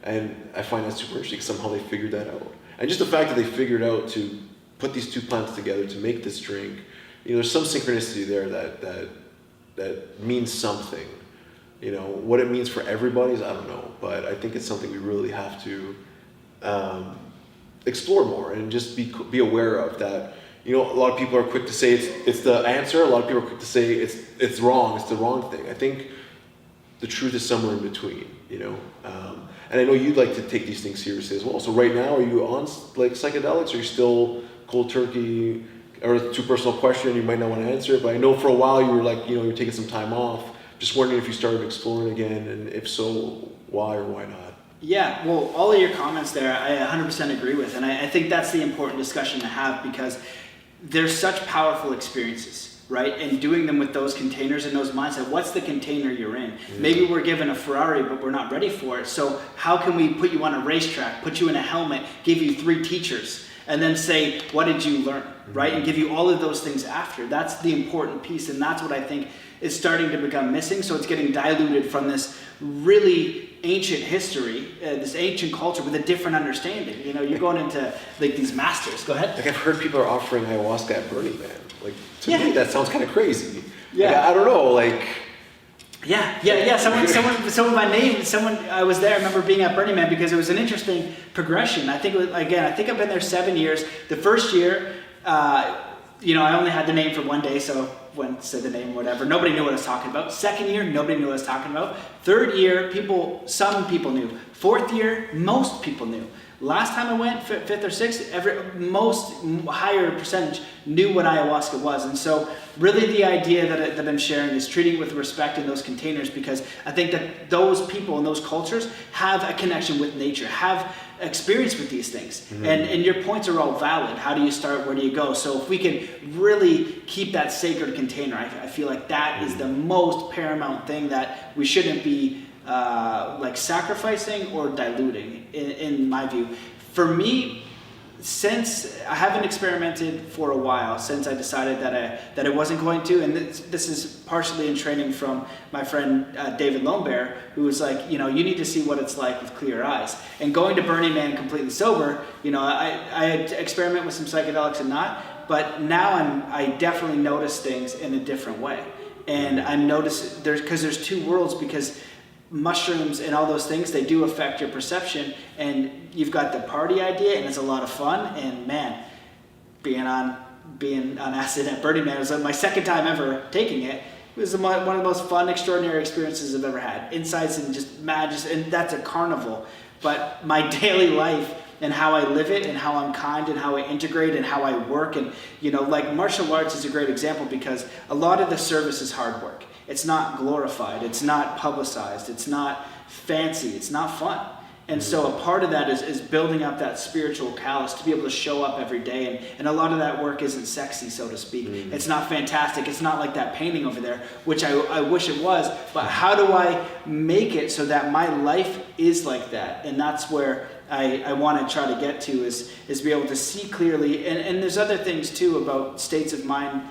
And I find that super interesting because somehow they figured that out. And just the fact that they figured out to put these two plants together to make this drink, there's some synchronicity there that means something. What it means for everybody is, I don't know, but I think it's something we really have to explore more and just be aware of that. A lot of people are quick to say it's the answer. A lot of people are quick to say it's wrong. It's the wrong thing. I think the truth is somewhere in between. And I know you'd like to take these things seriously as well. So right now, are you on psychedelics? Or are you still cold turkey? Or a too personal question, you might not want to answer it. But I know for a while you were you're taking some time off. Just wondering if you started exploring again, and if so, why or why not? Yeah, well, all of your comments there, I 100% agree with. And I think that's the important discussion to have because there's such powerful experiences, right? And doing them with those containers and those mindset, what's the container you're in? Yeah. Maybe we're given a Ferrari, but we're not ready for it. So how can we put you on a racetrack, put you in a helmet, give you 3 teachers, and then say, what did you learn, right? And give you all of those things after. That's the important piece, and that's what I think is starting to become missing. So it's getting diluted from this really ancient history, this ancient culture with a different understanding. You're going into these masters. Go ahead. I've heard people are offering ayahuasca at Burning Man. To me, that sounds kind of crazy. Yeah. I don't know. Yeah. Someone by name. I was there. I remember being at Burning Man because it was an interesting progression. I think I've been there 7 years. The first year, I only had the name for one day, so said the name, whatever. Nobody knew what I was talking about. Second year, nobody knew what I was talking about. Third year, some people knew. Fourth year, most people knew. Last time I went, fifth or sixth, most higher percentage knew what ayahuasca was. And so really the idea that I'm sharing is treating it with respect in those containers, because I think that those people and those cultures have a connection with nature, have experience with these things. Mm-hmm. And your points are all valid. How do you start? Where do you go? So if we can really keep that sacred container, I feel like that is the most paramount thing that we shouldn't be sacrificing or diluting, in my view. For me, since I haven't experimented for a while, since I decided that I wasn't going to, and this is partially in training from my friend David Lombert, who was like, you need to see what it's like with clear eyes. And going to Burning Man completely sober, I had to experiment with some psychedelics and not, but now I definitely notice things in a different way. And I notice there's two worlds, because mushrooms and all those things, they do affect your perception, and you've got the party idea, and it's a lot of fun. And man, being on acid at Burning Man was my second time ever taking it. It was one of the most fun, extraordinary experiences I've ever had. Insights and just magic, and that's a carnival. But my daily life and how I live it, and how I'm kind, and how I integrate, and how I work, and martial arts is a great example, because a lot of the service is hard work. It's not glorified, it's not publicized, it's not fancy, it's not fun. And so a part of that is building up that spiritual callus to be able to show up every day. And a lot of that work isn't sexy, so to speak. It's not fantastic. It's not like that painting over there, which I wish it was. But how do I make it so that my life is like that? And that's where I want to try to get to is be able to see clearly. And there's other things too about states of mind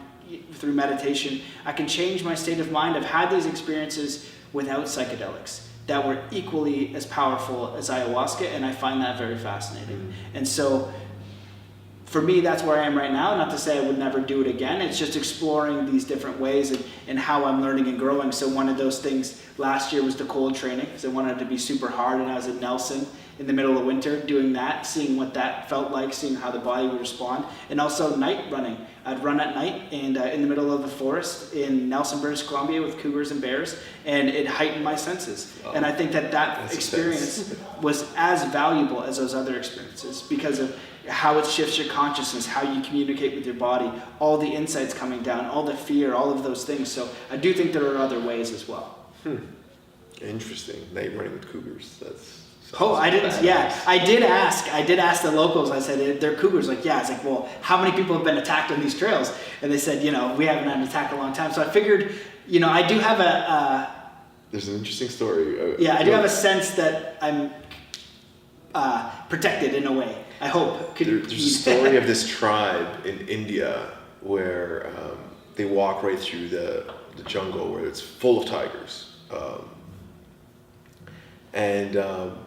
through meditation. I can change my state of mind. I've had these experiences without psychedelics that were equally as powerful as ayahuasca, and I find that very fascinating. And so for me, that's where I am right now. Not to say I would never do it again. It's just exploring these different ways and how I'm learning and growing. So one of those things last year was the cold training, because I wanted it to be super hard, and I was at Nelson in the middle of winter doing that, seeing what that felt like, seeing how the body would respond. And also night running. I'd run at night and in the middle of the forest in Nelson, British Columbia with cougars and bears, and it heightened my senses. Oh, and I think that experience was as valuable as those other experiences because of how it shifts your consciousness, how you communicate with your body, all the insights coming down, all the fear, all of those things. So I do think there are other ways as well. Interesting. Night running with cougars. That's... I didn't. Badass. Yeah, I did ask the locals. I said, "They're cougars." Like, yeah. I was like, "Well, how many people have been attacked on these trails?" And they said, we haven't had an attack in a long time. So I figured, I do have There's an interesting story. I do have a sense that I'm protected in a way. I hope. There's a story of this tribe in India where they walk right through the jungle where it's full of tigers.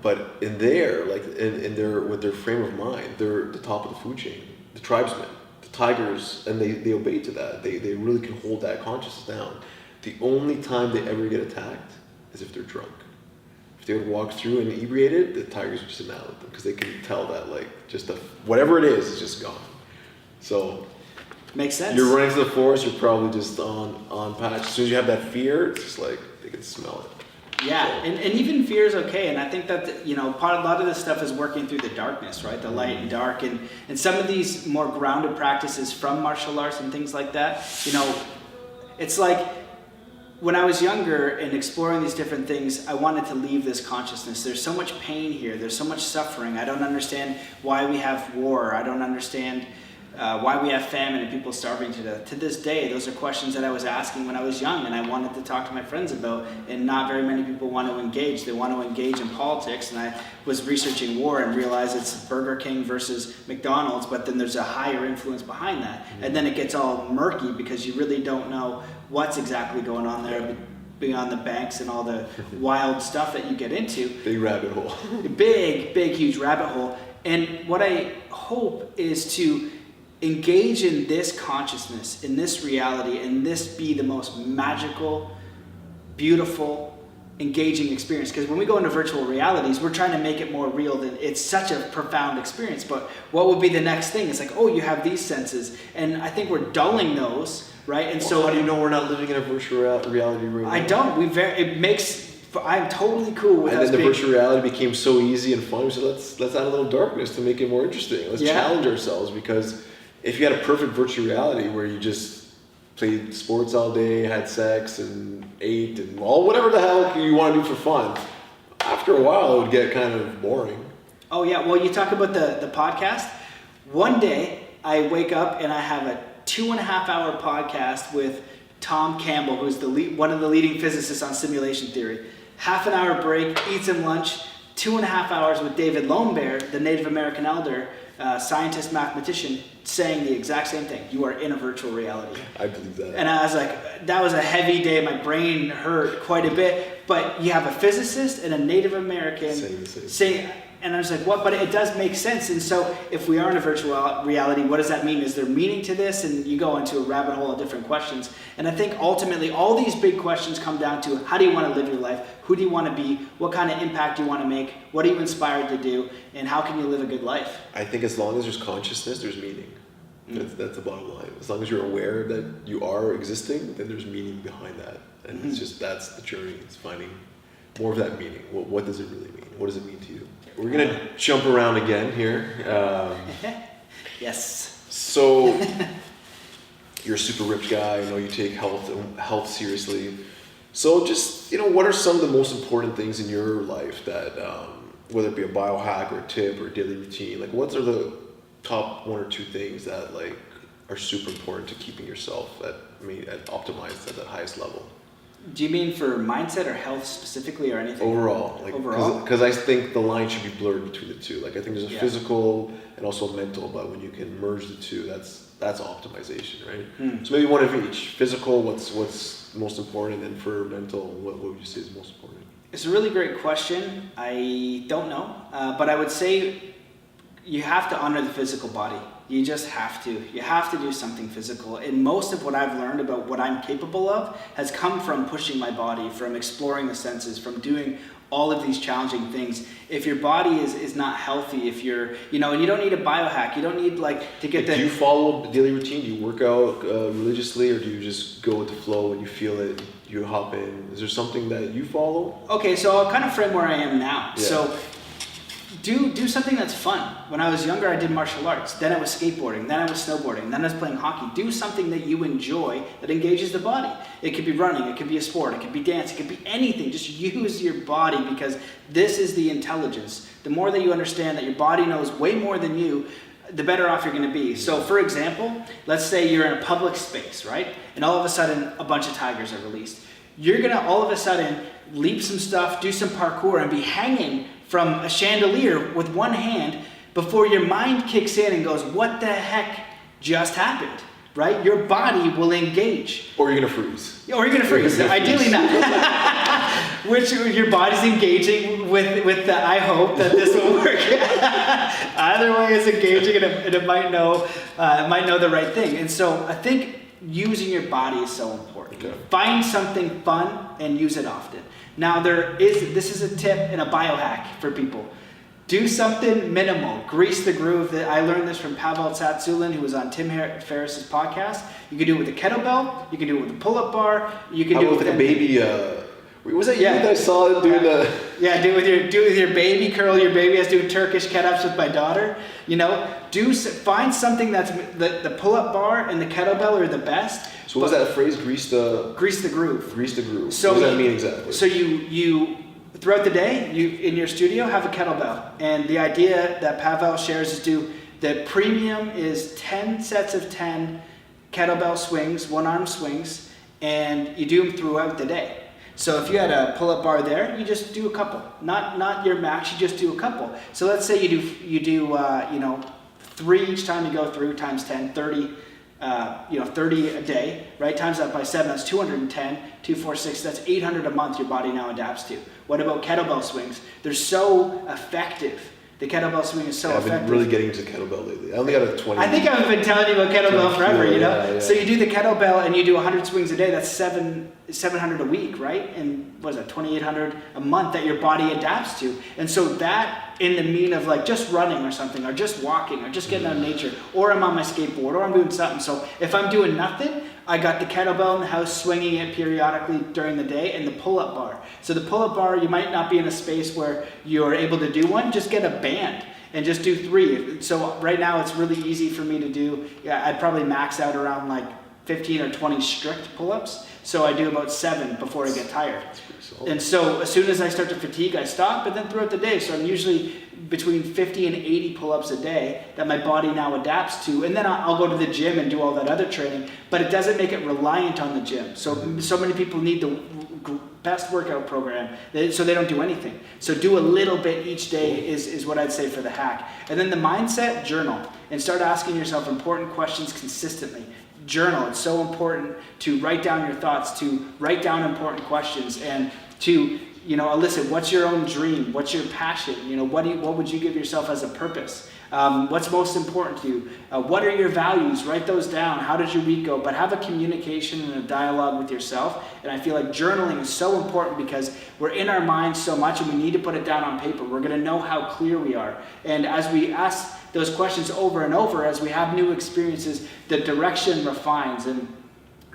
But in there, like in their with their frame of mind, they're the top of the food chain. The tribesmen, the tigers, and they obey to that. They really can hold that consciousness down. The only time they ever get attacked is if they're drunk. If they would walk through and inebriated, the tigers would just annihilate them because they can tell that whatever it is just gone. So makes sense. You're running to the forest, you're probably just on patch. As soon as you have that fear, it's just like they can smell it. Yeah, and even fear is okay, and I think that a lot of this stuff is working through the darkness, right? The light and dark, and some of these more grounded practices from martial arts and things like that. It's like when I was younger and exploring these different things, I wanted to leave this consciousness. There's so much pain here. There's so much suffering. I don't understand why we have war. I don't understand why we have famine and people starving to death. To this day, those are questions that I was asking when I was young and I wanted to talk to my friends about, and not very many people want to engage. They want to engage in politics, and I was researching war and realized it's Burger King versus McDonald's, but then there's a higher influence behind that. And then it gets all murky because you really don't know what's exactly going on there beyond the banks and all the wild stuff that you get into. Big rabbit hole. Big, huge rabbit hole. And what I hope is to engage in this consciousness, in this reality, and this be the most magical, beautiful, engaging experience. Because when we go into virtual realities, we're trying to make it more real. Than it's such a profound experience. But what would be the next thing? It's like, oh, you have these senses, and I think we're dulling those, right? And so, how do you know we're not living in a virtual reality right now? I don't. I'm totally cool with. And then the virtual reality became so easy and fun. So let's add a little darkness to make it more interesting. Let's challenge ourselves, because if you had a perfect virtual reality where you just played sports all day, had sex, and ate, and whatever the hell you want to do for fun, after a while it would get kind of boring. Oh yeah, well, you talk about the podcast. One day I wake up and I have a 2.5-hour podcast with Tom Campbell, who's one of the leading physicists on simulation theory. Half an hour break, eat some lunch, 2.5 hours with David Lonebear, the Native American elder, scientist, mathematician, saying the exact same thing. You are in a virtual reality. I believe that. And I was like, that was a heavy day. My brain hurt quite a bit. But you have a physicist and a Native American saying, and I was like, what? But it does make sense. And so if we are in a virtual reality, what does that mean? Is there meaning to this? And you go into a rabbit hole of different questions. And I think ultimately all these big questions come down to, how do you want to live your life? Who do you want to be? What kind of impact do you want to make? What are you inspired to do? And how can you live a good life? I think as long as there's consciousness, there's meaning. That's the bottom line. As long as you're aware that you are existing, then there's meaning behind that. And it's just, that's the journey. It's finding more of that meaning. What does it really mean? What does it mean to you? We're going to jump around again here. Yes. So, you're a super ripped guy. I know you take health seriously. So just, what are some of the most important things in your life that whether it be a biohack or a tip or a daily routine, like what are the top 1 or 2 things that like are super important to keeping yourself at optimized at the highest level? Do you mean for mindset or health specifically, or anything? Overall, because I think the line should be blurred between the two. Like I think there's a physical and also mental, but when you can merge the two, that's optimization, right? So maybe one of each. Physical, what's most important, and for mental, what would you say is most important? It's a really great question. I don't know, but I would say you have to honor the physical body. You just have to. You have to do something physical. And most of what I've learned about what I'm capable of has come from pushing my body, from exploring the senses, from doing all of these challenging things. If your body is not healthy, if you're, and you don't need a biohack, you don't need to get Do you follow a daily routine? Do you work out religiously, or do you just go with the flow when you feel it, you hop in? Is there something that you follow? Okay, so I'll kind of frame where I am now. Yeah. So do something that's fun. When I was younger, I did martial arts. Then I was skateboarding. Then I was snowboarding. Then I was playing hockey. Do something that you enjoy that engages the body. It could be running. It could be a sport. It could be dance. It could be anything. Just use your body, because this is the intelligence. The more that you understand that your body knows way more than you, the better off you're going to be. So for example, let's say you're in a public space, right? And all of a sudden, a bunch of tigers are released. You're going to all of a sudden leap some stuff, do some parkour, and be hanging from a chandelier with one hand before your mind kicks in and goes, what the heck just happened, right? Your body will engage. Or you're going to freeze. Or you're going to freeze. Ideally not. Which your body's engaging with the, I hope that this will work. Either way it's engaging, and it might know the right thing. And so I think using your body is so important. Okay. Find something fun and use it often. Now this is a tip and a biohack for people. Do something minimal. Grease the groove. I learned this from Pavel Tsatsouline, who was on Tim Ferriss's podcast. You can do it with a kettlebell. You can do it with a pull-up bar. You can do it with a baby. Was that you that I saw doing the? Yeah, do it with your baby. Curl your baby. I was doing Turkish get-ups with my daughter. Find something that's the pull-up bar and the kettlebell are the best. So what was that phrase? Grease the groove. Grease the groove. So what does that mean exactly? So you throughout the day, you in your studio have a kettlebell, and the idea that Pavel shares is the premium is 10 sets of 10 kettlebell swings, one-arm swings, and you do them throughout the day. So if you had a pull-up bar there, you just do a couple, not your max. You just do a couple. So let's say you do 3 each time you go through, times 10, 30. 30 a day, right? Times that by 7, that's 210, 2, 4, 6, that's 800 a month your body now adapts to. What about kettlebell swings? They're so effective. The kettlebell swing is so effective. I've been really getting into kettlebell lately. I only got a 20. I think I've been telling you about kettlebell forever, Yeah. So you do the kettlebell and you do 100 swings a day, that's 700 a week, right? And what is that, 2,800 a month that your body adapts to. And so that in the mean of just running or something, or just walking, or just getting out of nature, or I'm on my skateboard, or I'm doing something. So if I'm doing nothing, I got the kettlebell in the house, swinging it periodically during the day, and the pull-up bar. So the pull-up bar, you might not be in a space where you're able to do one, just get a band and just do 3. So right now it's really easy for me to do, I'd probably max out around 15 or 20 strict pull-ups. So I do about 7 before I get tired. And so as soon as I start to fatigue, I stop, but then throughout the day, so I'm usually between 50 and 80 pull-ups a day that my body now adapts to. And then I'll go to the gym and do all that other training, but it doesn't make it reliant on the gym. So many people need the best workout program, so they don't do anything. So do a little bit each day is what I'd say for the hack. And then the mindset, journal, and start asking yourself important questions consistently. Journal. It's so important to write down your thoughts, to write down important questions, and to elicit what's your own dream, what's your passion, what would you give yourself as a purpose, what's most important to you, what are your values, write those down, how did your week go, but have a communication and a dialogue with yourself. And I feel like journaling is so important because we're in our minds so much and we need to put it down on paper. We're going to know how clear we are, and as we ask those questions over and over, as we have new experiences, the direction refines. And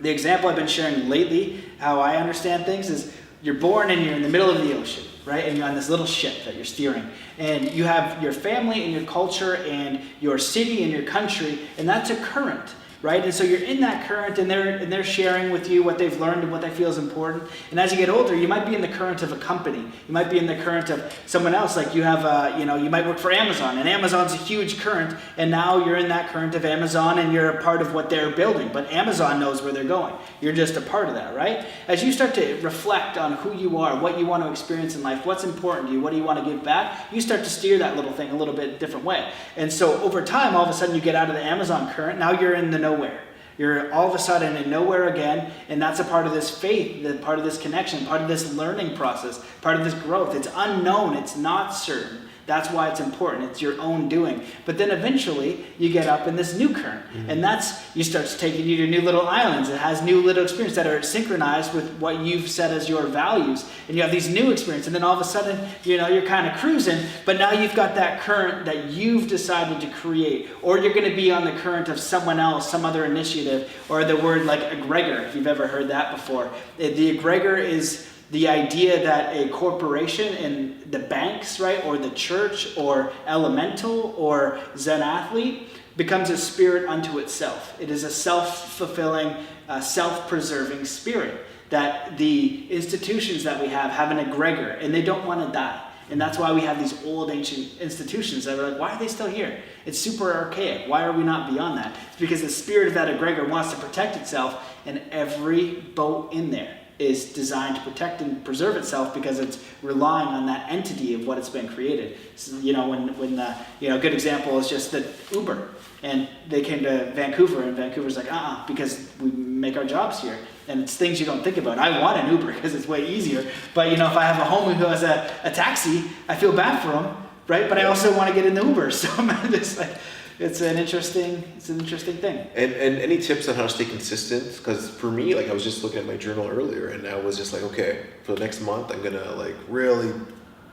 the example I've been sharing lately, how I understand things, is you're born and you're in the middle of the ocean, right? And you're on this little ship that you're steering. And you have your family and your culture and your city and your country, and that's a current. right? And so you're in that current, and they're sharing with you what they've learned and what they feel is important. And as you get older, you might be in the current of a company. You might be in the current of someone else. Like you have, you might work for Amazon, and Amazon's a huge current, and now you're in that current of Amazon, and you're a part of what they're building. But Amazon knows where they're going. You're just a part of that, right? As you start to reflect on who you are, what you want to experience in life, what's important to you, what do you want to give back, you start to steer that little thing a little bit different way. And so over time, all of a sudden you get out of the Amazon current, now you're in the nowhere. You're all of a sudden in nowhere again, and that's a part of this faith, part of this connection, part of this learning process, part of this growth. It's unknown, it's not certain. That's why it's important. It's your own doing. But then eventually you get up in this new current. And you start taking you to new little islands. It has new little experiences that are synchronized with what you've set as your values. And you have these new experiences. And then all of a sudden, you're kind of cruising, but now you've got that current that you've decided to create. Or you're going to be on the current of someone else, some other initiative, or the word like egregor, if you've ever heard that before. The egregor is the idea that a corporation in the banks, right, or the church, or elemental, or Zen athlete becomes a spirit unto itself. It is a self-fulfilling, self-preserving spirit. That the institutions that we have an egregor, and they don't want to die. And that's why we have these old ancient institutions that are like, why are they still here? It's super archaic. Why are we not beyond that? It's because the spirit of that egregor wants to protect itself, and every boat in there is designed to protect and preserve itself because it's relying on that entity of what it's been created. So, when a good example is just the Uber, and they came to Vancouver, and Vancouver's like, because we make our jobs here. And it's things you don't think about. I want an Uber because it's way easier. But if I have a homie who has a taxi, I feel bad for him, right? But I also want to get in the Uber. So I'm just like, it's an interesting thing. And any tips on how to stay consistent? Because for me, I was just looking at my journal earlier, and I was just like, okay, for the next month, I'm gonna really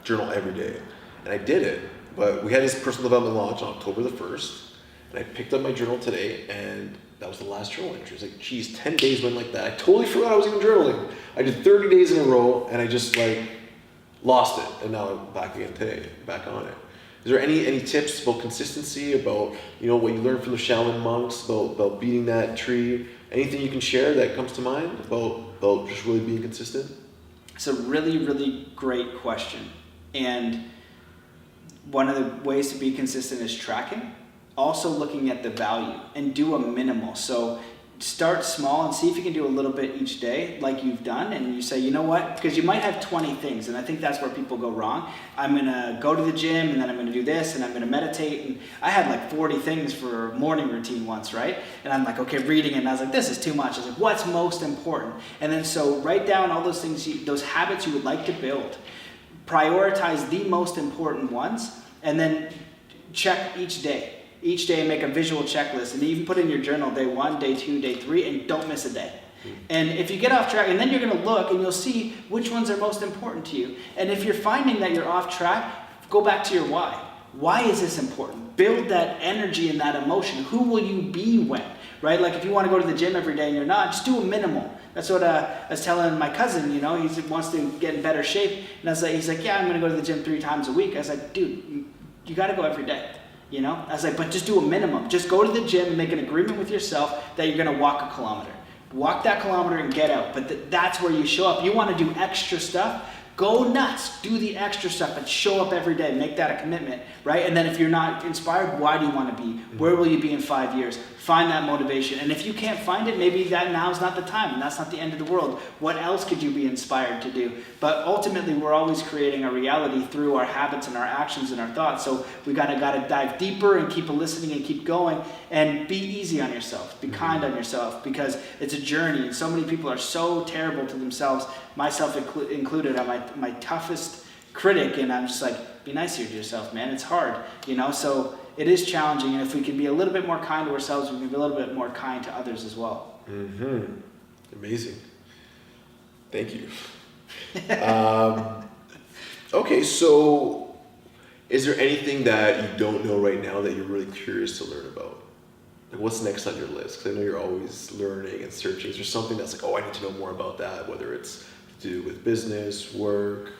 journal every day, and I did it. But we had this personal development launch on October the 1st, and I picked up my journal today, and that was the last journal entry. It's like, geez, 10 days went like that. I totally forgot I was even journaling. I did 30 days in a row, and I just lost it, and now I'm back again today, back on it. Is there any tips about consistency, about what you learned from the Shaolin monks, about beating that tree? Anything you can share that comes to mind about just really being consistent? It's a really, really great question. And one of the ways to be consistent is tracking. Also looking at the value, and do a minimal. So start small and see if you can do a little bit each day like you've done, and you say, you know what, because you might have 20 things, and I think that's where people go wrong. I'm going to go to the gym, and then I'm going to do this, and I'm going to meditate, and I had 40 things for a morning routine once, right? And I'm like, okay, reading it, and I was like, this is too much. I was like, what's most important? And then so write down all those things, those habits you would like to build. Prioritize the most important ones, and then check each day. Each day make a visual checklist, and even put in your journal day 1, day 2, day 3, and don't miss a day. And if you get off track, and then you're going to look and you'll see which ones are most important to you. And if you're finding that you're off track, go back to your why. Why is this important? Build that energy and that emotion. Who will you be when? Right? If you want to go to the gym every day and you're not, just do a minimal. That's what I was telling my cousin, he wants to get in better shape. And he's like, yeah, I'm going to go to the gym 3 times a week. I was like, dude, you got to go every day. I was like, but just do a minimum. Just go to the gym and make an agreement with yourself that you're going to walk a kilometer. Walk that kilometer and get out. But that's where you show up. You want to do extra stuff? Go nuts. Do the extra stuff, but show up every day. Make that a commitment, right? And then if you're not inspired, why do you want to be? Where will you be in 5 years? Find that motivation. And if you can't find it, maybe that now's not the time, and that's not the end of the world. What else could you be inspired to do? But ultimately, we're always creating a reality through our habits and our actions and our thoughts. So we gotta dive deeper and keep listening and keep going, and be easy on yourself. Be kind on yourself, because it's a journey. And so many people are so terrible to themselves, myself included. I'm my toughest critic, and I'm just like, be nicer to yourself, man. It's hard, so it is challenging, and if we can be a little bit more kind to ourselves, we can be a little bit more kind to others as well. Amazing. Thank you. Okay, so is there anything that you don't know right now that you're really curious to learn about? What's next on your list? Because I know you're always learning and searching. Is there something that's I need to know more about that, whether it's to do with business, work?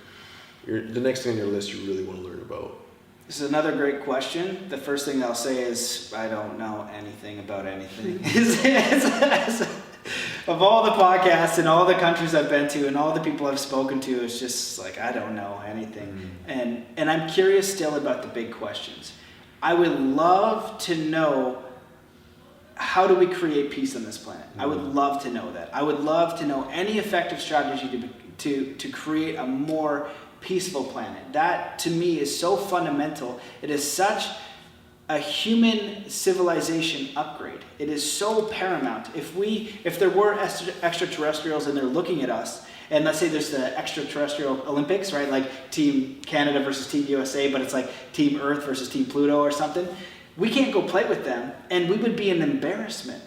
The next thing on your list you really want to learn about? This is another great question. The first thing I'll say is I don't know anything about anything. Of all the podcasts and all the countries I've been to and all the people I've spoken to, it's just like I don't know anything. And I'm curious still about the big questions. I would love to know, how do we create peace on this planet? I would love to know that. I would love to know any effective strategy to create a more peaceful planet. That to me is so fundamental. It is such a human civilization upgrade. It is so paramount. If there were extraterrestrials and they're looking at us, and let's say there's the extraterrestrial Olympics, right? Like Team Canada versus Team USA, but it's like Team Earth versus Team Pluto or something. We can't go play with them, and we would be an embarrassment.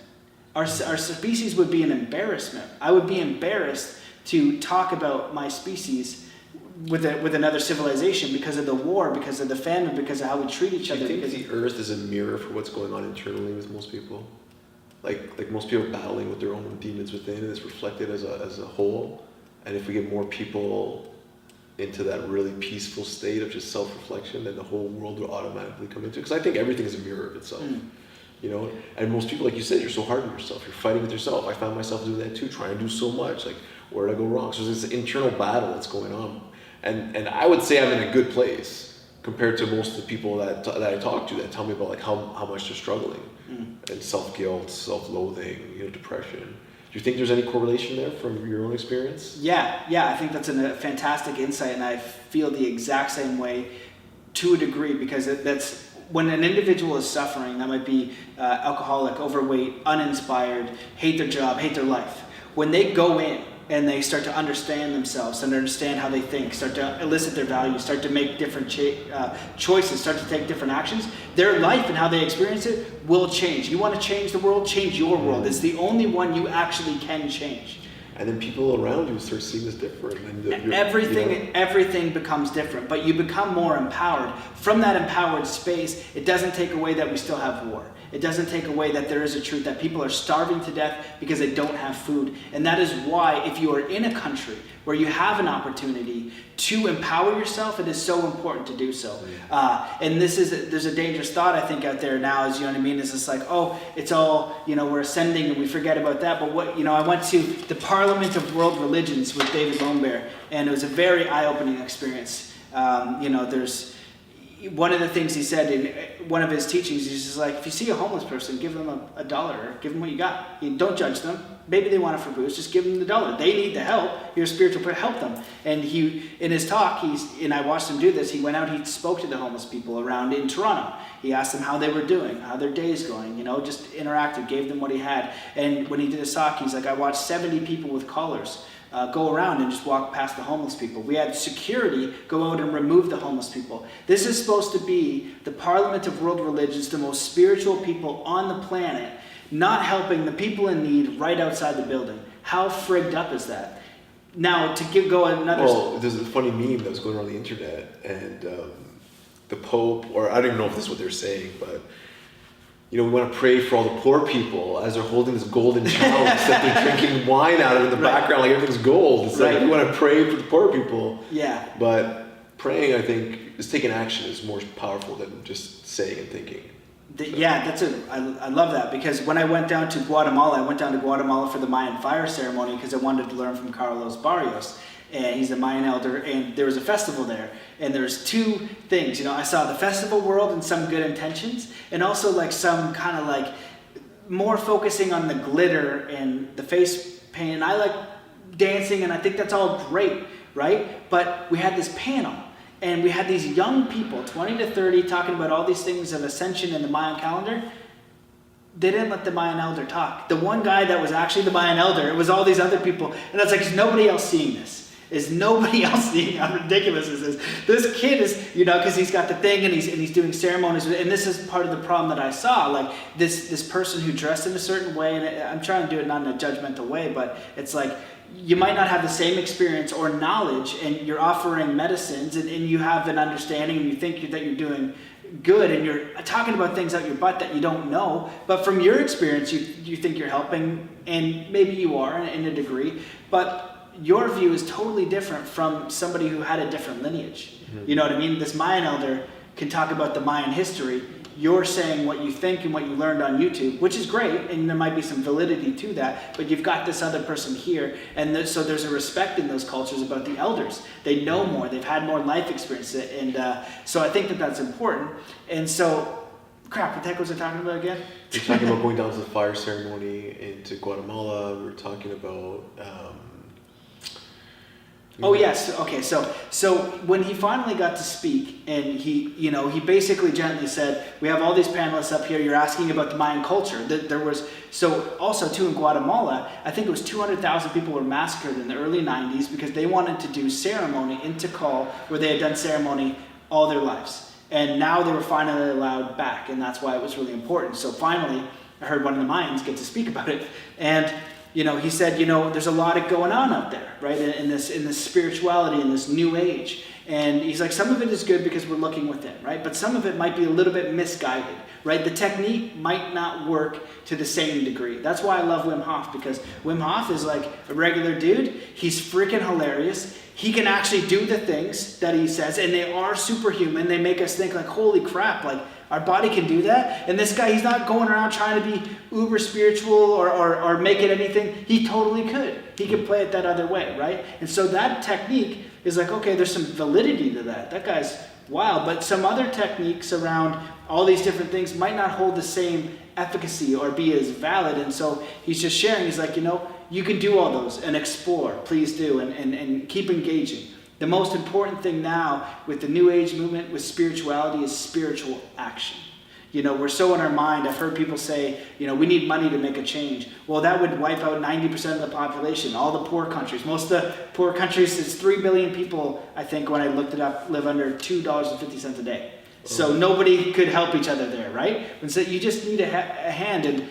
Our species would be an embarrassment. I would be embarrassed to talk about my species with another civilization because of the war, because of the famine, because of how we treat each other. Do you think the Earth is a mirror for what's going on internally with most people? Like most people battling with their own demons within, and it's reflected as a whole. And if we get more people into that really peaceful state of just self-reflection, then the whole world will automatically come into it. Because I think everything is a mirror of itself. You know, and most people, like you said, you're so hard on yourself. You're fighting with yourself. I found myself doing that too, trying to do so much. Like, where did I go wrong? So there's this internal battle that's going on. And I would say I'm in a good place compared to most of the people that I talk to that tell me about like how much they're struggling and self-guilt, self-loathing, depression. Do you think there's any correlation there from your own experience? Yeah, I think that's a fantastic insight, and I feel the exact same way to a degree, because that's when an individual is suffering. That might be alcoholic, overweight, uninspired, hate their job, hate their life. When they go in and they start to understand themselves and understand how they think, start to elicit their values, start to make different choices, start to take different actions, their life and how they experience it will change. You want to change the world? Change your world. It's the only one you actually can change. And then people around you start seeing this different. And everything becomes different, but you become more empowered. From that empowered space, it doesn't take away that we still have war. It doesn't take away that there is a truth that people are starving to death because they don't have food. And that is why if you are in a country where you have an opportunity to empower yourself, it is so important to do so. And there's a dangerous thought I think out there now, is, is it's like, oh, it's all, we're ascending and we forget about that. But I went to the Parliament of World Religions with David Belair, and it was a very eye-opening experience. There's one of the things he said in one of his teachings, he's just like, if you see a homeless person, give them $1 or give them what you got. You don't judge them. Maybe they want it for booze, just give them the $1. They need the help. You're a spiritual person, help them. And in his talk, and I watched him do this, he went out, he spoke to the homeless people around in Toronto. He asked them how they were doing, how their day's going, just interacted, gave them what he had. And when he did his talk, he's like, I watched 70 people with collars go around and just walk past the homeless people. We had security go out and remove the homeless people. This is supposed to be the Parliament of World Religions, the most spiritual people on the planet, not helping the people in need right outside the building. How frigged up is that? Now, go another... Well, there's a funny meme that was going around the internet, and the Pope, or I don't even know if this is what they're saying, but we want to pray for all the poor people as they're holding this golden chalice that they're drinking wine out of in the background, like everything's gold. It's like we want to pray for the poor people. Yeah. But praying, I think, is taking action is more powerful than just saying and thinking. I love that, because when I went down to Guatemala, for the Mayan fire ceremony because I wanted to learn from Carlos Barrios. And he's a Mayan elder, and there was a festival there. And there's two things, I saw the festival world and some good intentions, and also like some kind of like more focusing on the glitter and the face paint. And I like dancing, and I think that's all great, right? But we had this panel, and we had these young people, 20 to 30, talking about all these things of ascension in the Mayan calendar. They didn't let the Mayan elder talk. The one guy that was actually the Mayan elder, it was all these other people. And I was like, is nobody else seeing this? Is nobody else seeing how ridiculous this is? This kid is, because he's got the thing and he's doing ceremonies. And this is part of the problem that I saw. Like this person who dressed in a certain way, and I'm trying to do it not in a judgmental way, but it's like, you might not have the same experience or knowledge, and you're offering medicines, and you have an understanding, and you think that you're doing good, and you're talking about things out your butt that you don't know, but from your experience, you think you're helping, and maybe you are in a degree, but your view is totally different from somebody who had a different lineage. Mm-hmm. You know what I mean? This Mayan elder can talk about the Mayan history. You're saying what you think and what you learned on YouTube, which is great, and there might be some validity to that, but you've got this other person here, and so there's a respect in those cultures about the elders. They know more, they've had more life experience, and so I think that that's important. And so, crap, what the heck was I talking about again? You're talking about going down to the fire ceremony into Guatemala. We were talking about... Oh yes, okay. So when he finally got to speak, and he basically gently said, "We have all these panelists up here. You're asking about the Mayan culture." There was also too in Guatemala. I think it was 200,000 people were massacred in the early '90s because they wanted to do ceremony in Tikal, where they had done ceremony all their lives, and now they were finally allowed back, and that's why it was really important. So finally, I heard one of the Mayans get to speak about it, and. He said, there's a lot going on out there, right? In this spirituality, in this new age. And he's like, some of it is good because we're looking within, right? But some of it might be a little bit misguided, right? The technique might not work to the same degree. That's why I love Wim Hof, because Wim Hof is like a regular dude. He's freaking hilarious. He can actually do the things that he says, and they are superhuman. They make us think like, holy crap, like, our body can do that. And this guy, he's not going around trying to be uber spiritual or make it anything. He totally could. He could play it that other way, right? And so that technique is like, okay, there's some validity to that. That guy's wild. But some other techniques around all these different things might not hold the same efficacy or be as valid. And so he's just sharing. He's like, you can do all those and explore. Please do. And keep engaging. The most important thing now with the New Age movement, with spirituality, is spiritual action. We're so in our mind. I've heard people say, we need money to make a change. Well, that would wipe out 90% of the population, all the poor countries. Most of the poor countries, it's 3 billion people, I think, when I looked it up, live under $2.50 a day. So nobody could help each other there, right? And so you just need a hand. And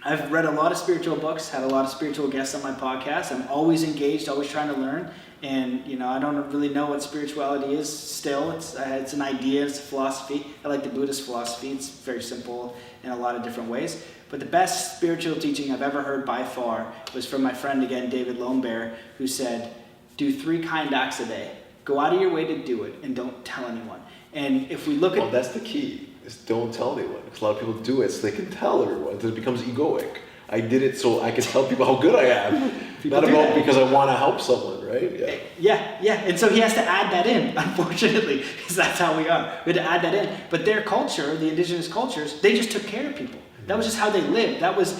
I've read a lot of spiritual books, had a lot of spiritual guests on my podcast. I'm always engaged, always trying to learn. And, I don't really know what spirituality is still. It's an idea, it's a philosophy. I like the Buddhist philosophy. It's very simple in a lot of different ways. But the best spiritual teaching I've ever heard by far was from my friend, again, David Lonebear, who said, do 3 kind acts a day. Go out of your way to do it and don't tell anyone. And if we look at... Well, that's the key. Is don't tell anyone. Because a lot of people do it so they can tell everyone. It becomes egoic. I did it so I can tell people how good I am. Not about because I want to help someone, right? Yeah. And so he has to add that in, unfortunately, because that's how we are. We had to add that in. But their culture, the indigenous cultures, they just took care of people. That was just how they lived. That was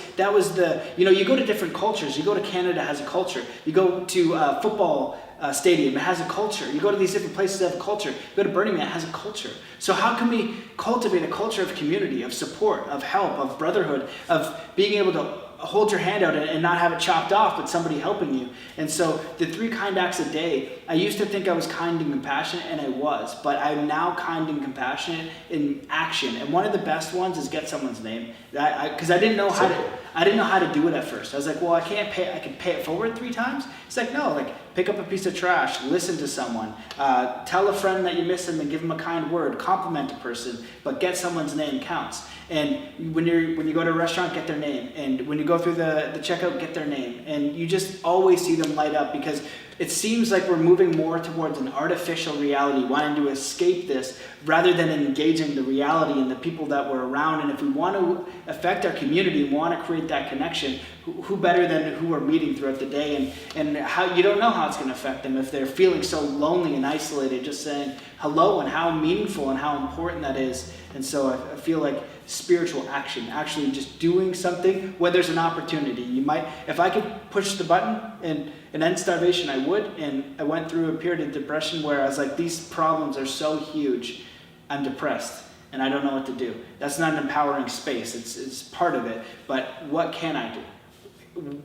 the, you go to different cultures. You go to Canada, it has a culture. You go to football stadium, it has a culture. You go to these different places that have a culture. You go to Burning Man, it has a culture. So how can we cultivate a culture of community, of support, of help, of brotherhood, of being able to hold your hand out and not have it chopped off with somebody helping you? And so the 3 kind acts a day, I used to think I was kind and compassionate, and I was, but I'm now kind and compassionate in action. And one of the best ones is get someone's name, because I didn't know how to do it at first. I was like, well, I can pay it forward 3 times. It's like, no, pick up a piece of trash, listen to someone, tell a friend that you miss them and give them a kind word, compliment a person, but get someone's name counts. And when you go to a restaurant, get their name. And when you go through the checkout, get their name. And you just always see them light up, because it seems like we're moving more towards an artificial reality, wanting to escape this rather than engaging the reality and the people that we're around. And if we want to affect our community and want to create that connection, who better than who we're meeting throughout the day? And how you don't know how it's going to affect them if they're feeling so lonely and isolated, just saying hello, and how meaningful and how important that is. And so I feel like spiritual action, actually just doing something when there's an opportunity. If I could push the button and end starvation, I would. And I went through a period of depression where I was like, these problems are so huge, I'm depressed and I don't know what to do. That's not an empowering space. It's part of it. But what can I do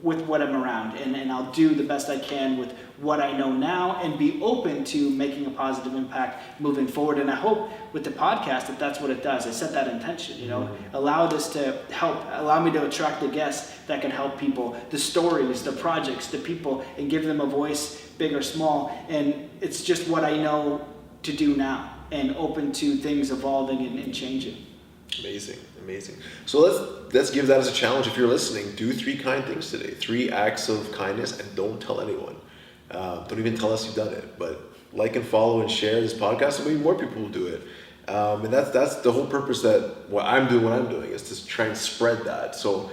with what I'm around? And I'll do the best I can with what I know now, and be open to making a positive impact moving forward. And I hope with the podcast that's what it does. I set that intention, allow this to help, allow me to attract the guests that can help people, the stories, the projects, the people, and give them a voice, big or small. And it's just what I know to do now, and open to things evolving and changing. Amazing. So let's give that as a challenge. If you're listening, do 3 kind things today. 3 acts of kindness, and don't tell anyone. Don't even tell us you've done it, but like and follow and share this podcast, and maybe more people will do it. And that's the whole purpose that what I'm doing is to try and spread that. So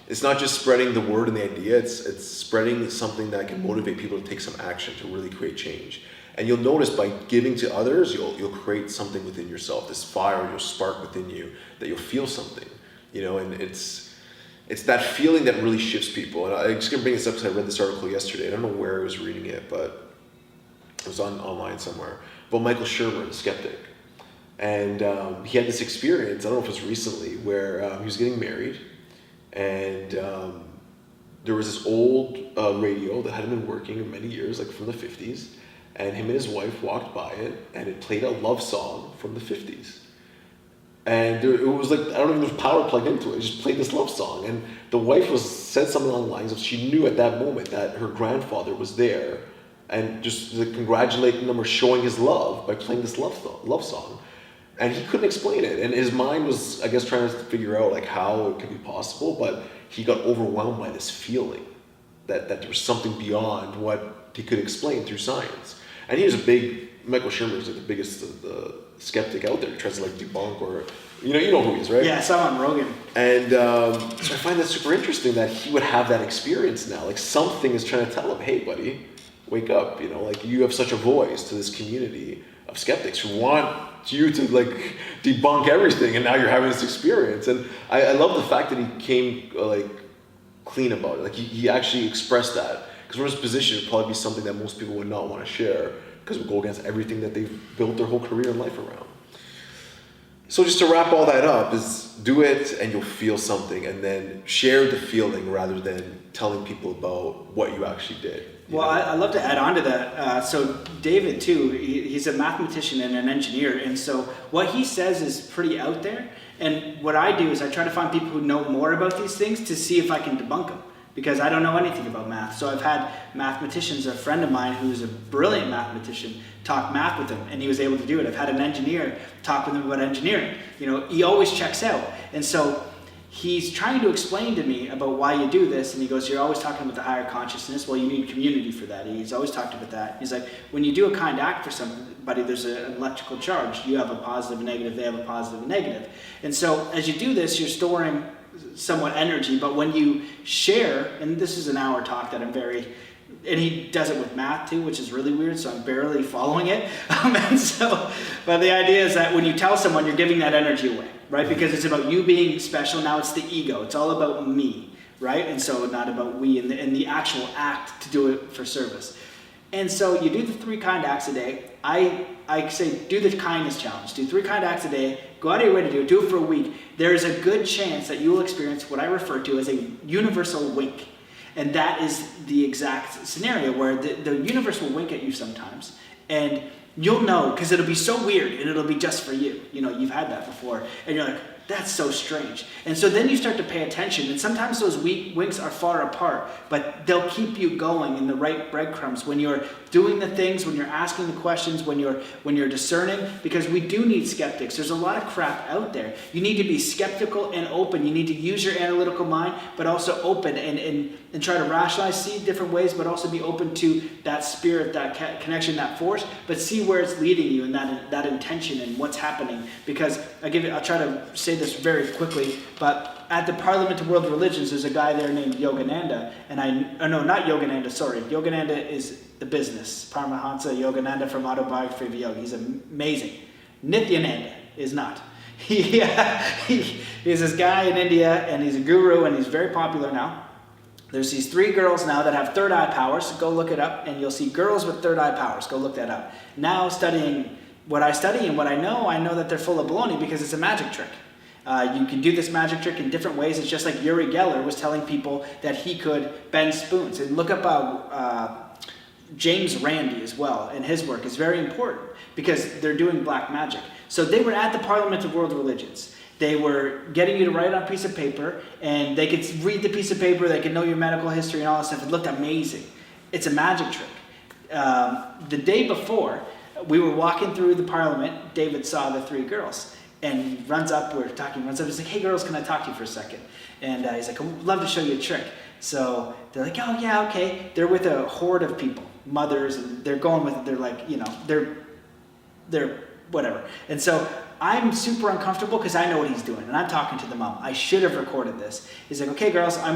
it's not just spreading the word and the idea, it's spreading something that can motivate people to take some action to really create change. And you'll notice by giving to others, you'll create something within yourself, this fire, you'll spark within you, that you'll feel something, and it's that feeling that really shifts people. And I'm just gonna bring this up because I read this article yesterday. I don't know where I was reading it, but it was online somewhere, about Michael Shermer, the skeptic. And he had this experience, I don't know if it was recently, where he was getting married, and there was this old radio that hadn't been working in many years, like from the 50s, and him and his wife walked by it, and it played a love song from the 50s. And it was like, I don't even know if power plugged into it, it just played this love song. And the wife said something along the lines of, she knew at that moment that her grandfather was there, and just congratulating them or showing his love by playing this love song. And he couldn't explain it. And his mind was, I guess, trying to figure out like how it could be possible, but he got overwhelmed by this feeling that there was something beyond what he could explain through science. And he was Michael Shermer is like the biggest skeptic out there. He tries to like debunk or, you know who he is, right? Yeah, I saw him on Rogan. And so I find that super interesting that he would have that experience now. Like something is trying to tell him, hey buddy, wake up, like you have such a voice to this community of skeptics who want you to like debunk everything, and now you're having this experience. And I love the fact that he came like clean about it. Like he actually expressed that, because from his position it would probably be something that most people would not want to share, because it would go against everything that they've built their whole career and life around. So just to wrap all that up is do it and you'll feel something, and then share the feeling rather than telling people about what you actually did. Well, I'd love to add on to that. So David, too, he's a mathematician and an engineer. And so what he says is pretty out there. And what I do is I try to find people who know more about these things to see if I can debunk them, because I don't know anything about math. So I've had mathematicians, a friend of mine who's a brilliant mathematician, talk math with him, and he was able to do it. I've had an engineer talk with him about engineering. He always checks out. And so he's trying to explain to me about why you do this, and he goes, you're always talking about the higher consciousness. Well, you need community for that. He's always talked about that. He's like, when you do a kind act for somebody, there's an electrical charge. You have a positive and negative, they have a positive and negative. And so as you do this, you're storing somewhat energy, but when you share, and this is an hour talk that and he does it with math too, which is really weird, so I'm barely following it. But the idea is that when you tell someone, you're giving that energy away, right? Because it's about you being special. Now it's the ego. It's all about me, right? And so not about we and the actual act to do it for service. And so you do the 3 kind acts a day. I say do the kindness challenge. Do 3 kind acts a day. Go out of your way to do it. Do it for a week. There is a good chance that you will experience what I refer to as a universal wink. And that is the exact scenario where the universe will wink at you sometimes. And you'll know, because it'll be so weird and it'll be just for you. You've had that before. And you're like, that's so strange. And so then you start to pay attention. And sometimes those winks are far apart, but they'll keep you going in the right breadcrumbs when you're doing the things, when you're asking the questions, when you're discerning, because we do need skeptics. There's a lot of crap out there. You need to be skeptical and open. You need to use your analytical mind, but also open and try to rationalize, see different ways, but also be open to that spirit, that connection, that force, but see where it's leading you and that intention and what's happening. Because I'll try to say this very quickly, but at the Parliament of World Religions, there's a guy there named Yogananda, not Yogananda, sorry. Yogananda is the business. Paramahansa Yogananda from Autobiography of Yoga. He's amazing. Nityananda is not. He's this guy in India, and he's a guru, and he's very popular now. There's these 3 girls now that have third eye powers. Go look it up, and you'll see girls with third eye powers. Go look that up. Now studying what I study and what I know that they're full of baloney because it's a magic trick. You can do this magic trick in different ways. It's just like Uri Geller was telling people that he could bend spoons. And look up James Randi as well, and his work is very important because they're doing black magic. So they were at the Parliament of World Religions. They were getting you to write on a piece of paper, and they could read the piece of paper, they could know your medical history and all that stuff. It looked amazing. It's a magic trick. The day before, we were walking through the Parliament. David saw the 3 girls, and he runs up, he's like, hey girls, can I talk to you for a second? And he's like, I'd love to show you a trick. So they're like, oh yeah, okay. They're with a horde of people, mothers, and they're going with it. They're like, they're whatever. And so I'm super uncomfortable because I know what he's doing, and I'm talking to the mom. I should have recorded this. He's like, okay, girls, I'm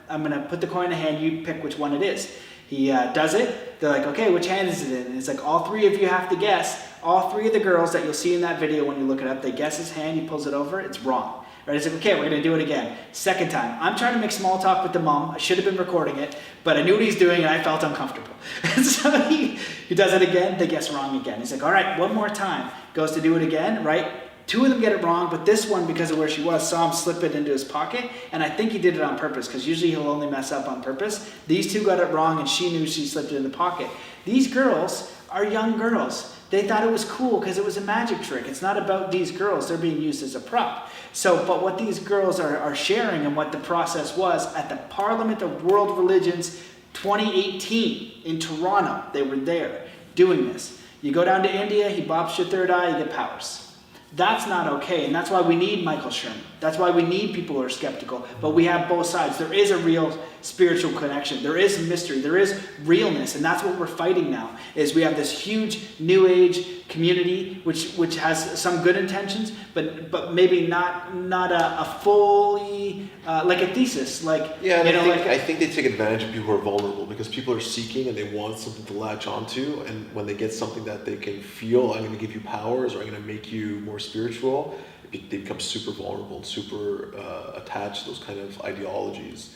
gonna put the coin in the hand. You pick which one it is. He does it. They're like, okay, which hand is it in? And it's like, all three of you have to guess. All three of the girls that you'll see in that video when you look it up, they guess his hand. He pulls it over. It's wrong. Right? He's like, okay, we're gonna do it again. Second time, I'm trying to make small talk with the mom. I should have been recording it, but I knew what he's doing and I felt uncomfortable. And so he does it again. They guess wrong again. He's like, all right, one more time. Goes to do it again, right? Two of them get it wrong, but this one, because of where she was, saw him slip it into his pocket, and I think he did it on purpose, because usually he'll only mess up on purpose. These two got it wrong, and she knew she slipped it in the pocket. These girls are young girls. They thought it was cool because it was a magic trick. It's not about these girls. They're being used as a prop. So, but what these girls are sharing and what the process was at the Parliament of World Religions 2018 in Toronto, they were there doing this. You go down to India, he bops your third eye, you get powers. That's not okay, and that's why we need Michael Sherman. That's why we need people who are skeptical, but we have both sides. There is a real spiritual connection. There is mystery. There is realness, and that's what we're fighting now, is we have this huge New Age community, which has some good intentions, but maybe not a fully, like a thesis. Like, yeah, and I think they take advantage of people who are vulnerable, because people are seeking and they want something to latch onto, and when they get something that they can feel, I'm going to give you powers, or I'm going to make you more spiritual, they become super vulnerable and super attached to those kind of ideologies.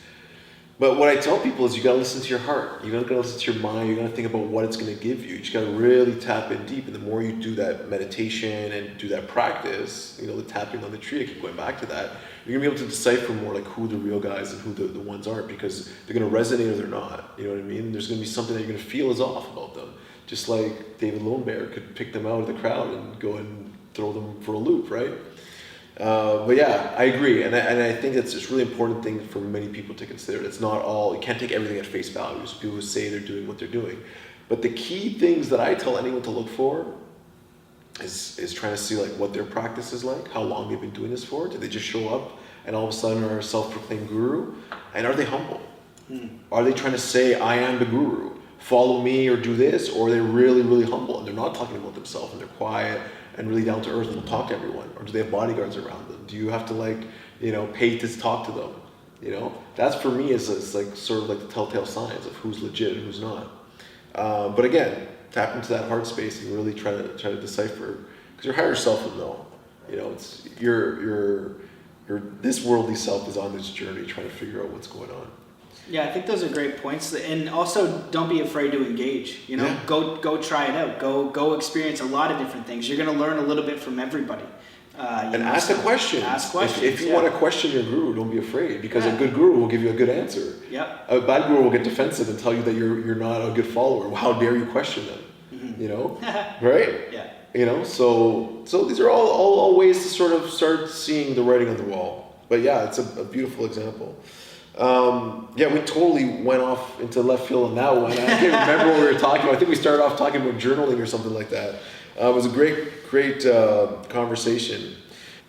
But what I tell people is you got to listen to your heart. You got to listen to your mind. You got to think about what it's going to give you. You just got to really tap in deep. And the more you do that meditation and do that practice, the tapping on the tree, I keep going back to that, you're going to be able to decipher more like who the real guys and who the ones aren't, because they're going to resonate or they're not. You know what I mean? There's going to be something that you're going to feel is off about them. Just like David Lone Bear could pick them out of the crowd and go and throw them for a loop, right? But yeah, I agree, and I think it's a really important thing for many people to consider. It's not all, you can't take everything at face value. So people who say they're doing what they're doing, but the key things that I tell anyone to look for is trying to see like what their practice is like, how long they've been doing this for. Did they just show up and all of a sudden are a self-proclaimed guru? And are they humble? Are they trying to say, I am the guru, follow me or do this? Or are they really, really humble and they're not talking about themselves and they're quiet and really down to earth and will talk to everyone? Or do they have bodyguards around them? Do you have to pay to talk to them? That's for me is like sort of like the telltale signs of who's legit and who's not. But again, tap into that heart space and really try to decipher, because your higher self will know. It's your this worldly self is on this journey trying to figure out what's going on. Yeah, I think those are great points, and also don't be afraid to engage. Yeah. Go try it out. Go experience a lot of different things. You're going to learn a little bit from everybody. And ask a question. Ask questions. If you want to question your guru, don't be afraid, because a good guru will give you a good answer. Yep. A bad guru will get defensive and tell you that you're not a good follower. Well, how dare you question them? Right? Yeah. So these are all ways to sort of start seeing the writing on the wall. But yeah, it's a beautiful example. We totally went off into left field on that one. I can't remember what we were talking about. I think we started off talking about journaling or something like that. It was a great conversation.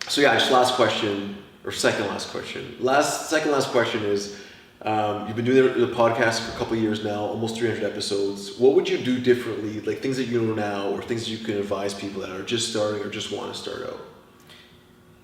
So yeah, just last question, or second last question. Second last question is, you've been doing the podcast for a couple of years now, almost 300 episodes. What would you do differently, like things that you know now, or things that you can advise people that are just starting or just want to start out?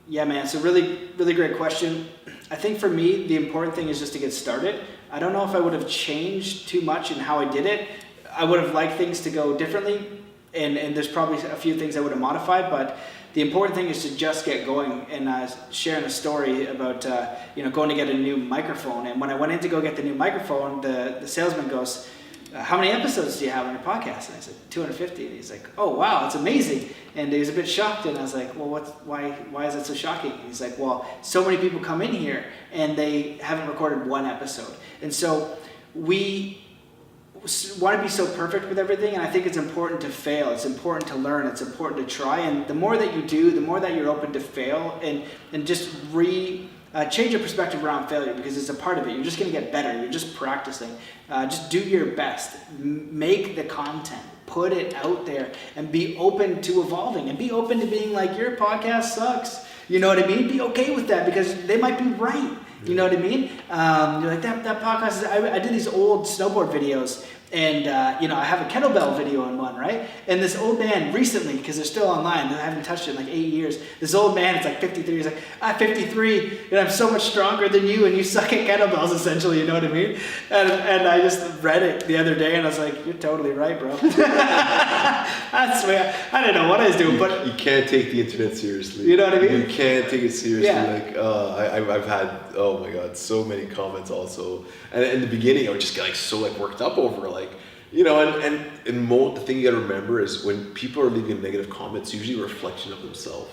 Yeah, man, it's a really, really great question. I think for me, the important thing is just to get started. I don't know if I would have changed too much in how I did it. I would have liked things to go differently, and there's probably a few things I would have modified, but the important thing is to just get going. And sharing a story about going to get a new microphone, and when I went in to go get the new microphone, the salesman goes, how many episodes do you have on your podcast? And I said, 250. And he's like, oh, wow, that's amazing. And he was a bit shocked. And I was like, well, why is it so shocking? And he's like, well, so many people come in here and they haven't recorded one episode. And so we want to be so perfect with everything. And I think it's important to fail. It's important to learn. It's important to try. And the more that you do, the more that you're open to fail and just change your perspective around failure, because it's a part of it. You're just going to get better. You're just practicing. Just do your best. Make the content. Put it out there and be open to evolving and be open to being like, your podcast sucks. You know what I mean? Be okay with that, because they might be right. You know what I mean? You're like, that podcast, I did these old snowboard videos, And, I have a kettlebell video in one, right? And this old man recently, because they're still online, I haven't touched it in like 8 years. This old man, it's like 53, he's like, I'm 53 and I'm so much stronger than you and you suck at kettlebells, essentially, you know what I mean? And I just read it the other day and I was like, you're totally right, bro. I swear, I didn't know what I was doing, but... You can't take the internet seriously. You know what I mean? You can't take it seriously. Yeah. Like, I've had, oh my God, so many comments also. And in the beginning, I would just get like so like worked up over like, and the thing you gotta remember is when people are leaving negative comments, it's usually a reflection of themselves.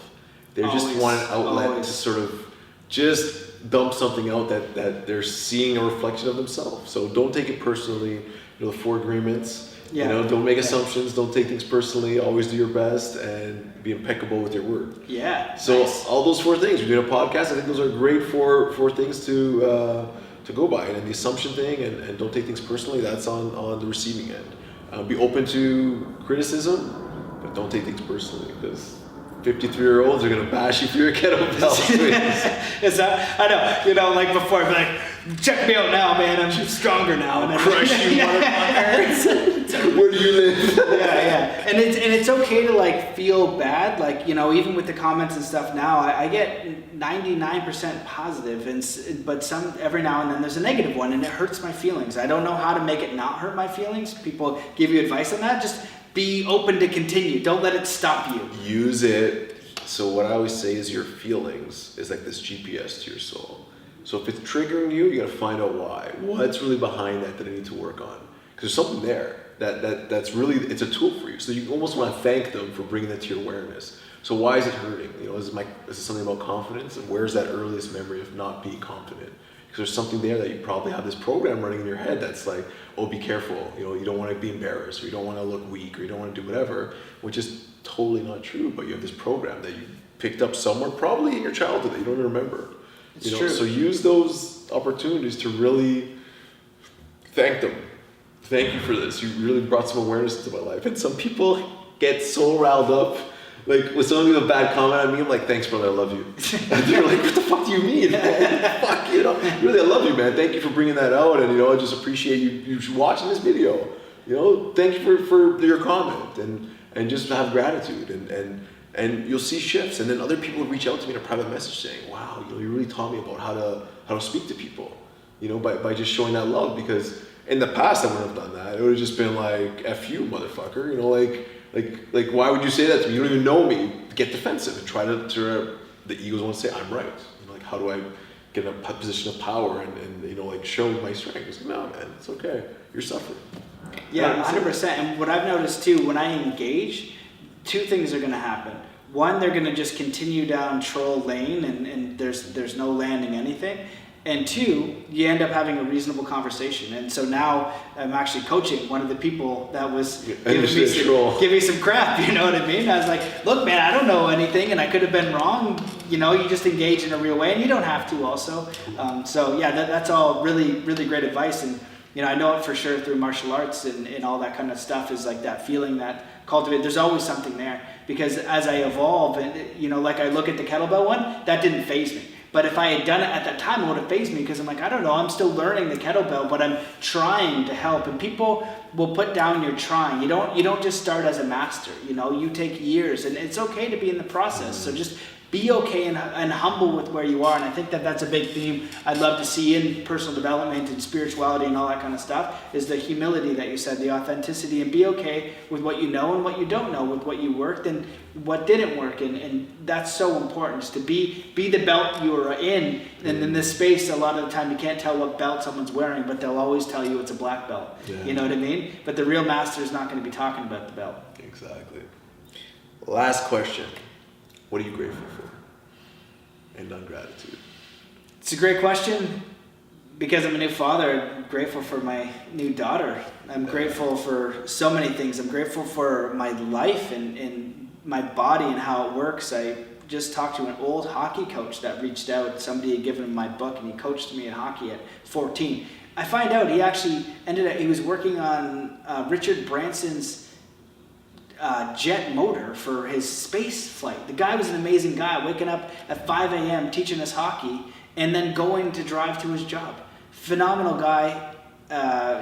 They just want an outlet to sort of just dump something out that they're seeing a reflection of themselves. So don't take it personally. The 4 agreements. Yeah. Don't make assumptions. Don't take things personally. Always do your best and be impeccable with your word. Yeah. So nice. all those 4 things. You're doing a podcast. I think those are great for things to go by. And the assumption thing and don't take things personally. That's on the receiving end. Be open to criticism, but don't take things personally because 53-year-olds are gonna bash you for your kettlebell swings. Is that? I know. Like before, I'd be like, check me out now, man. I'm stronger now. And then Crush you, motherfucker. Where do you live? Yeah. And it's okay to like feel bad. Like even with the comments and stuff now, I get 99% positive, but some every now and then there's a negative one, and it hurts my feelings. I don't know how to make it not hurt my feelings. People give you advice on that. Just be open to continue. Don't let it stop you. Use it. So what I always say is your feelings is like this GPS to your soul. So if it's triggering you, you got to find out why. What's really behind that I need to work on? Because there's something there that's really, it's a tool for you. So you almost want to thank them for bringing that to your awareness. So why is it hurting? Is it something about confidence? And where's that earliest memory of not being confident? Because there's something there that you probably have this program running in your head that's like, oh, be careful. You don't want to be embarrassed, or you don't want to look weak, or you don't want to do whatever, which is totally not true. But you have this program that you picked up somewhere, probably in your childhood, that you don't even remember. It's true. So use those opportunities to really thank them. Thank you for this. You really brought some awareness into my life. And some people get so riled up. Like, when someone leaves a bad comment on me, I'm like, thanks, brother, I love you. And they're like, what the fuck do you mean? Fuck, really, I love you, man. Thank you for bringing that out. And, I just appreciate you watching this video. Thank you for your comment. And just have gratitude. And you'll see shifts. And then other people reach out to me in a private message saying, wow, you really taught me about how to speak to people, by just showing that love. Because in the past, I wouldn't have done that. It would have just been like, F you, motherfucker. Like, why would you say that to me? You don't even know me. Get defensive and try to the egos want to say, I'm right. Like, how do I get in a position of power and show my strength? It's like, no, man, it's okay. You're suffering. Yeah, 100%. And what I've noticed too, when I engage, 2 things are going to happen. One, they're going to just continue down troll lane and there's no landing anything. And 2, you end up having a reasonable conversation. And so now I'm actually coaching one of the people that was giving me some crap, you know what I mean? I was like, look, man, I don't know anything and I could have been wrong. You just engage in a real way and you don't have to also. So yeah, that's all really, really great advice. And, I know it for sure through martial arts and all that kind of stuff is like that feeling that cultivate. There's always something there because as I evolve and, like I look at the kettlebell one, that didn't faze me. But if I had done it at that time, it would have fazed me because I'm like, I don't know, I'm still learning the kettlebell, but I'm trying to help. And people will put down your trying. You don't just start as a master, you take years and it's okay to be in the process. So just be okay and humble with where you are. And I think that's a big theme I'd love to see in personal development and spirituality and all that kind of stuff is the humility that you said, the authenticity, and be okay with what you know and what you don't know, with what you worked and what didn't work. And that's so important, is to be the belt you are in. And in this space, a lot of the time you can't tell what belt someone's wearing, but they'll always tell you it's a black belt. Yeah. You know what I mean? But the real master is not going to be talking about the belt. Exactly. Last question. What are you grateful for? And on gratitude. It's a great question because I'm a new father. I'm grateful for my new daughter. I'm grateful for so many things. I'm grateful for my life and my body and how it works. I just talked to an old hockey coach that reached out. Somebody had given him my book and he coached me in hockey at 14. I find out he actually he was working on Richard Branson's jet motor for his space flight. The guy was an amazing guy, waking up at 5 a.m. teaching us hockey and then going to drive to his job. Phenomenal guy.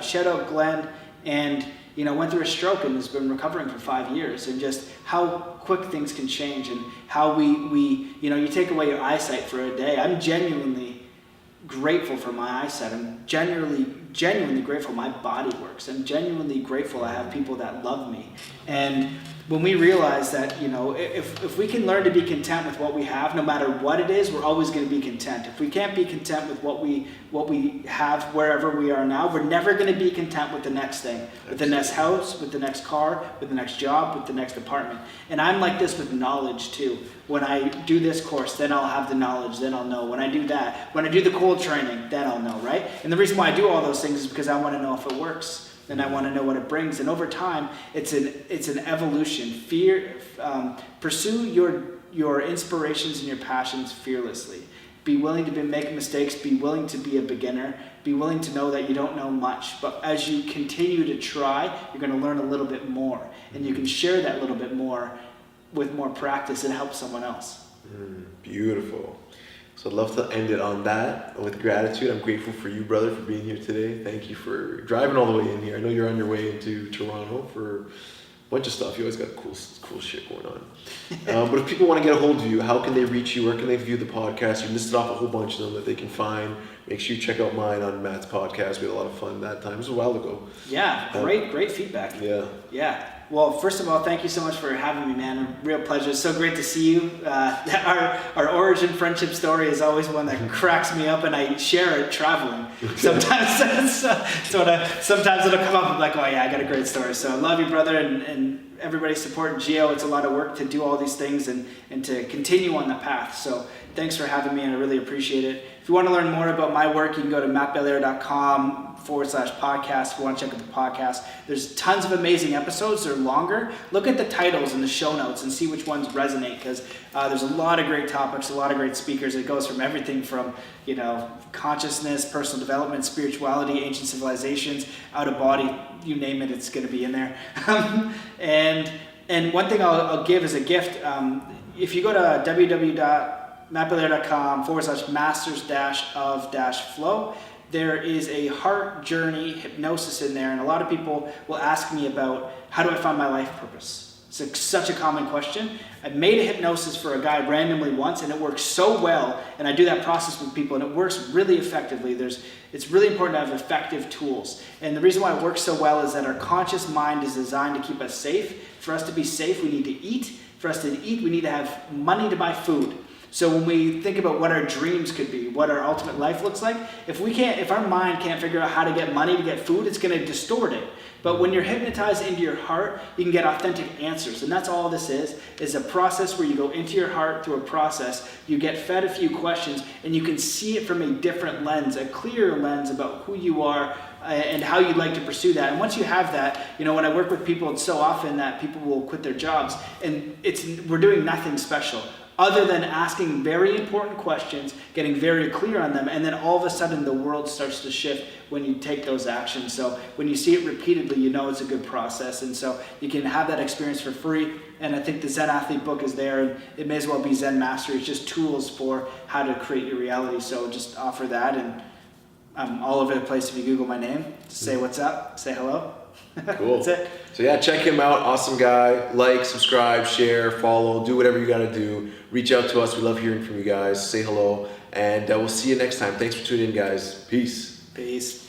Shout out Glenn. and went through a stroke and has been recovering for 5 years, and just how quick things can change, and how we you take away your eyesight for a day. I'm genuinely grateful for my eyesight. I'm genuinely grateful my body works. I'm genuinely grateful I have people that love me. And when we realize that, if we can learn to be content with what we have, no matter what it is, we're always going to be content. If we can't be content with what we have wherever we are now, we're never going to be content with the next thing, with the next house, with the next car, with the next job, with the next apartment. And I'm like this with knowledge too. When I do this course, then I'll have the knowledge, then I'll know. When I do that, when I do the cold training, then I'll know, right? And the reason why I do all those things is because I want to know if it works. And I want to know what it brings. And over time, it's an evolution. Pursue your inspirations and your passions fearlessly. Be willing to make mistakes. Be willing to be a beginner. Be willing to know that you don't know much. But as you continue to try, you're going to learn a little bit more. And you can share that little bit more with more practice and help someone else. Beautiful. So I'd love to end it on that with gratitude. I'm grateful for you, brother, for being here today. Thank you for driving all the way in here. I know you're on your way into Toronto for a bunch of stuff. You always got cool shit going on. But if people want to get a hold of you, how can they reach you? Where can they view the podcast? You listed off a whole bunch of them that they can find. Make sure you check out mine on Matt's podcast. We had a lot of fun that time. It was a while ago. Yeah, great feedback. Yeah. Well, first of all, thank you so much for having me, man. A real pleasure. It's so great to see you. Our origin friendship story is always one that cracks me up, and I share it traveling. Sometimes sometimes it'll come up and like, oh yeah, I got a great story. So I love you, brother, and everybody support Geo. It's a lot of work to do all these things and to continue on the path. So thanks for having me, and I really appreciate it. If you want to learn more about my work, you can go to mattbelair.com/podcast if you want to check out the podcast. There's tons of amazing episodes. They're longer. Look at the titles in the show notes and see which ones resonate, because there's a lot of great topics, a lot of great speakers. It goes from everything from consciousness, personal development, spirituality, ancient civilizations, out of body, you name it, it's going to be in there. And one thing I'll give as a gift, if you go to www.mattbelair.com/masters-of-flow, there is a heart journey hypnosis in there, and a lot of people will ask me about how do I find my life purpose. It's such a common question. I made a hypnosis for a guy randomly once, and it works so well, and I do that process with people, and it works really effectively. It's really important to have effective tools, and the reason why it works so well is that our conscious mind is designed to keep us safe. For us to be safe, we need to eat. For us to eat, we need to have money to buy food. So when we think about what our dreams could be, what our ultimate life looks like, if our mind can't figure out how to get money to get food, it's going to distort it. But when you're hypnotized into your heart, you can get authentic answers. And that's all this is a process where you go into your heart through a process. You get fed a few questions, and you can see it from a different lens, a clearer lens about who you are and how you'd like to pursue that. And once you have that, when I work with people, it's so often that people will quit their jobs, and we're doing nothing special other than asking very important questions, getting very clear on them, and then all of a sudden the world starts to shift when you take those actions. So when you see it repeatedly, it's a good process, and so you can have that experience for free. And I think the Zen Athlete book is there, and it may as well be Zen Mastery. It's just tools for how to create your reality. So just offer that, and I'm all over the place. If you Google my name, say what's up, say hello. Cool. That's it. So yeah, check him out. Awesome guy. Like, subscribe, share, follow, do whatever you got to do. Reach out to us. We love hearing from you guys. Say hello, and we'll see you next time. Thanks for tuning in, guys. Peace. Peace.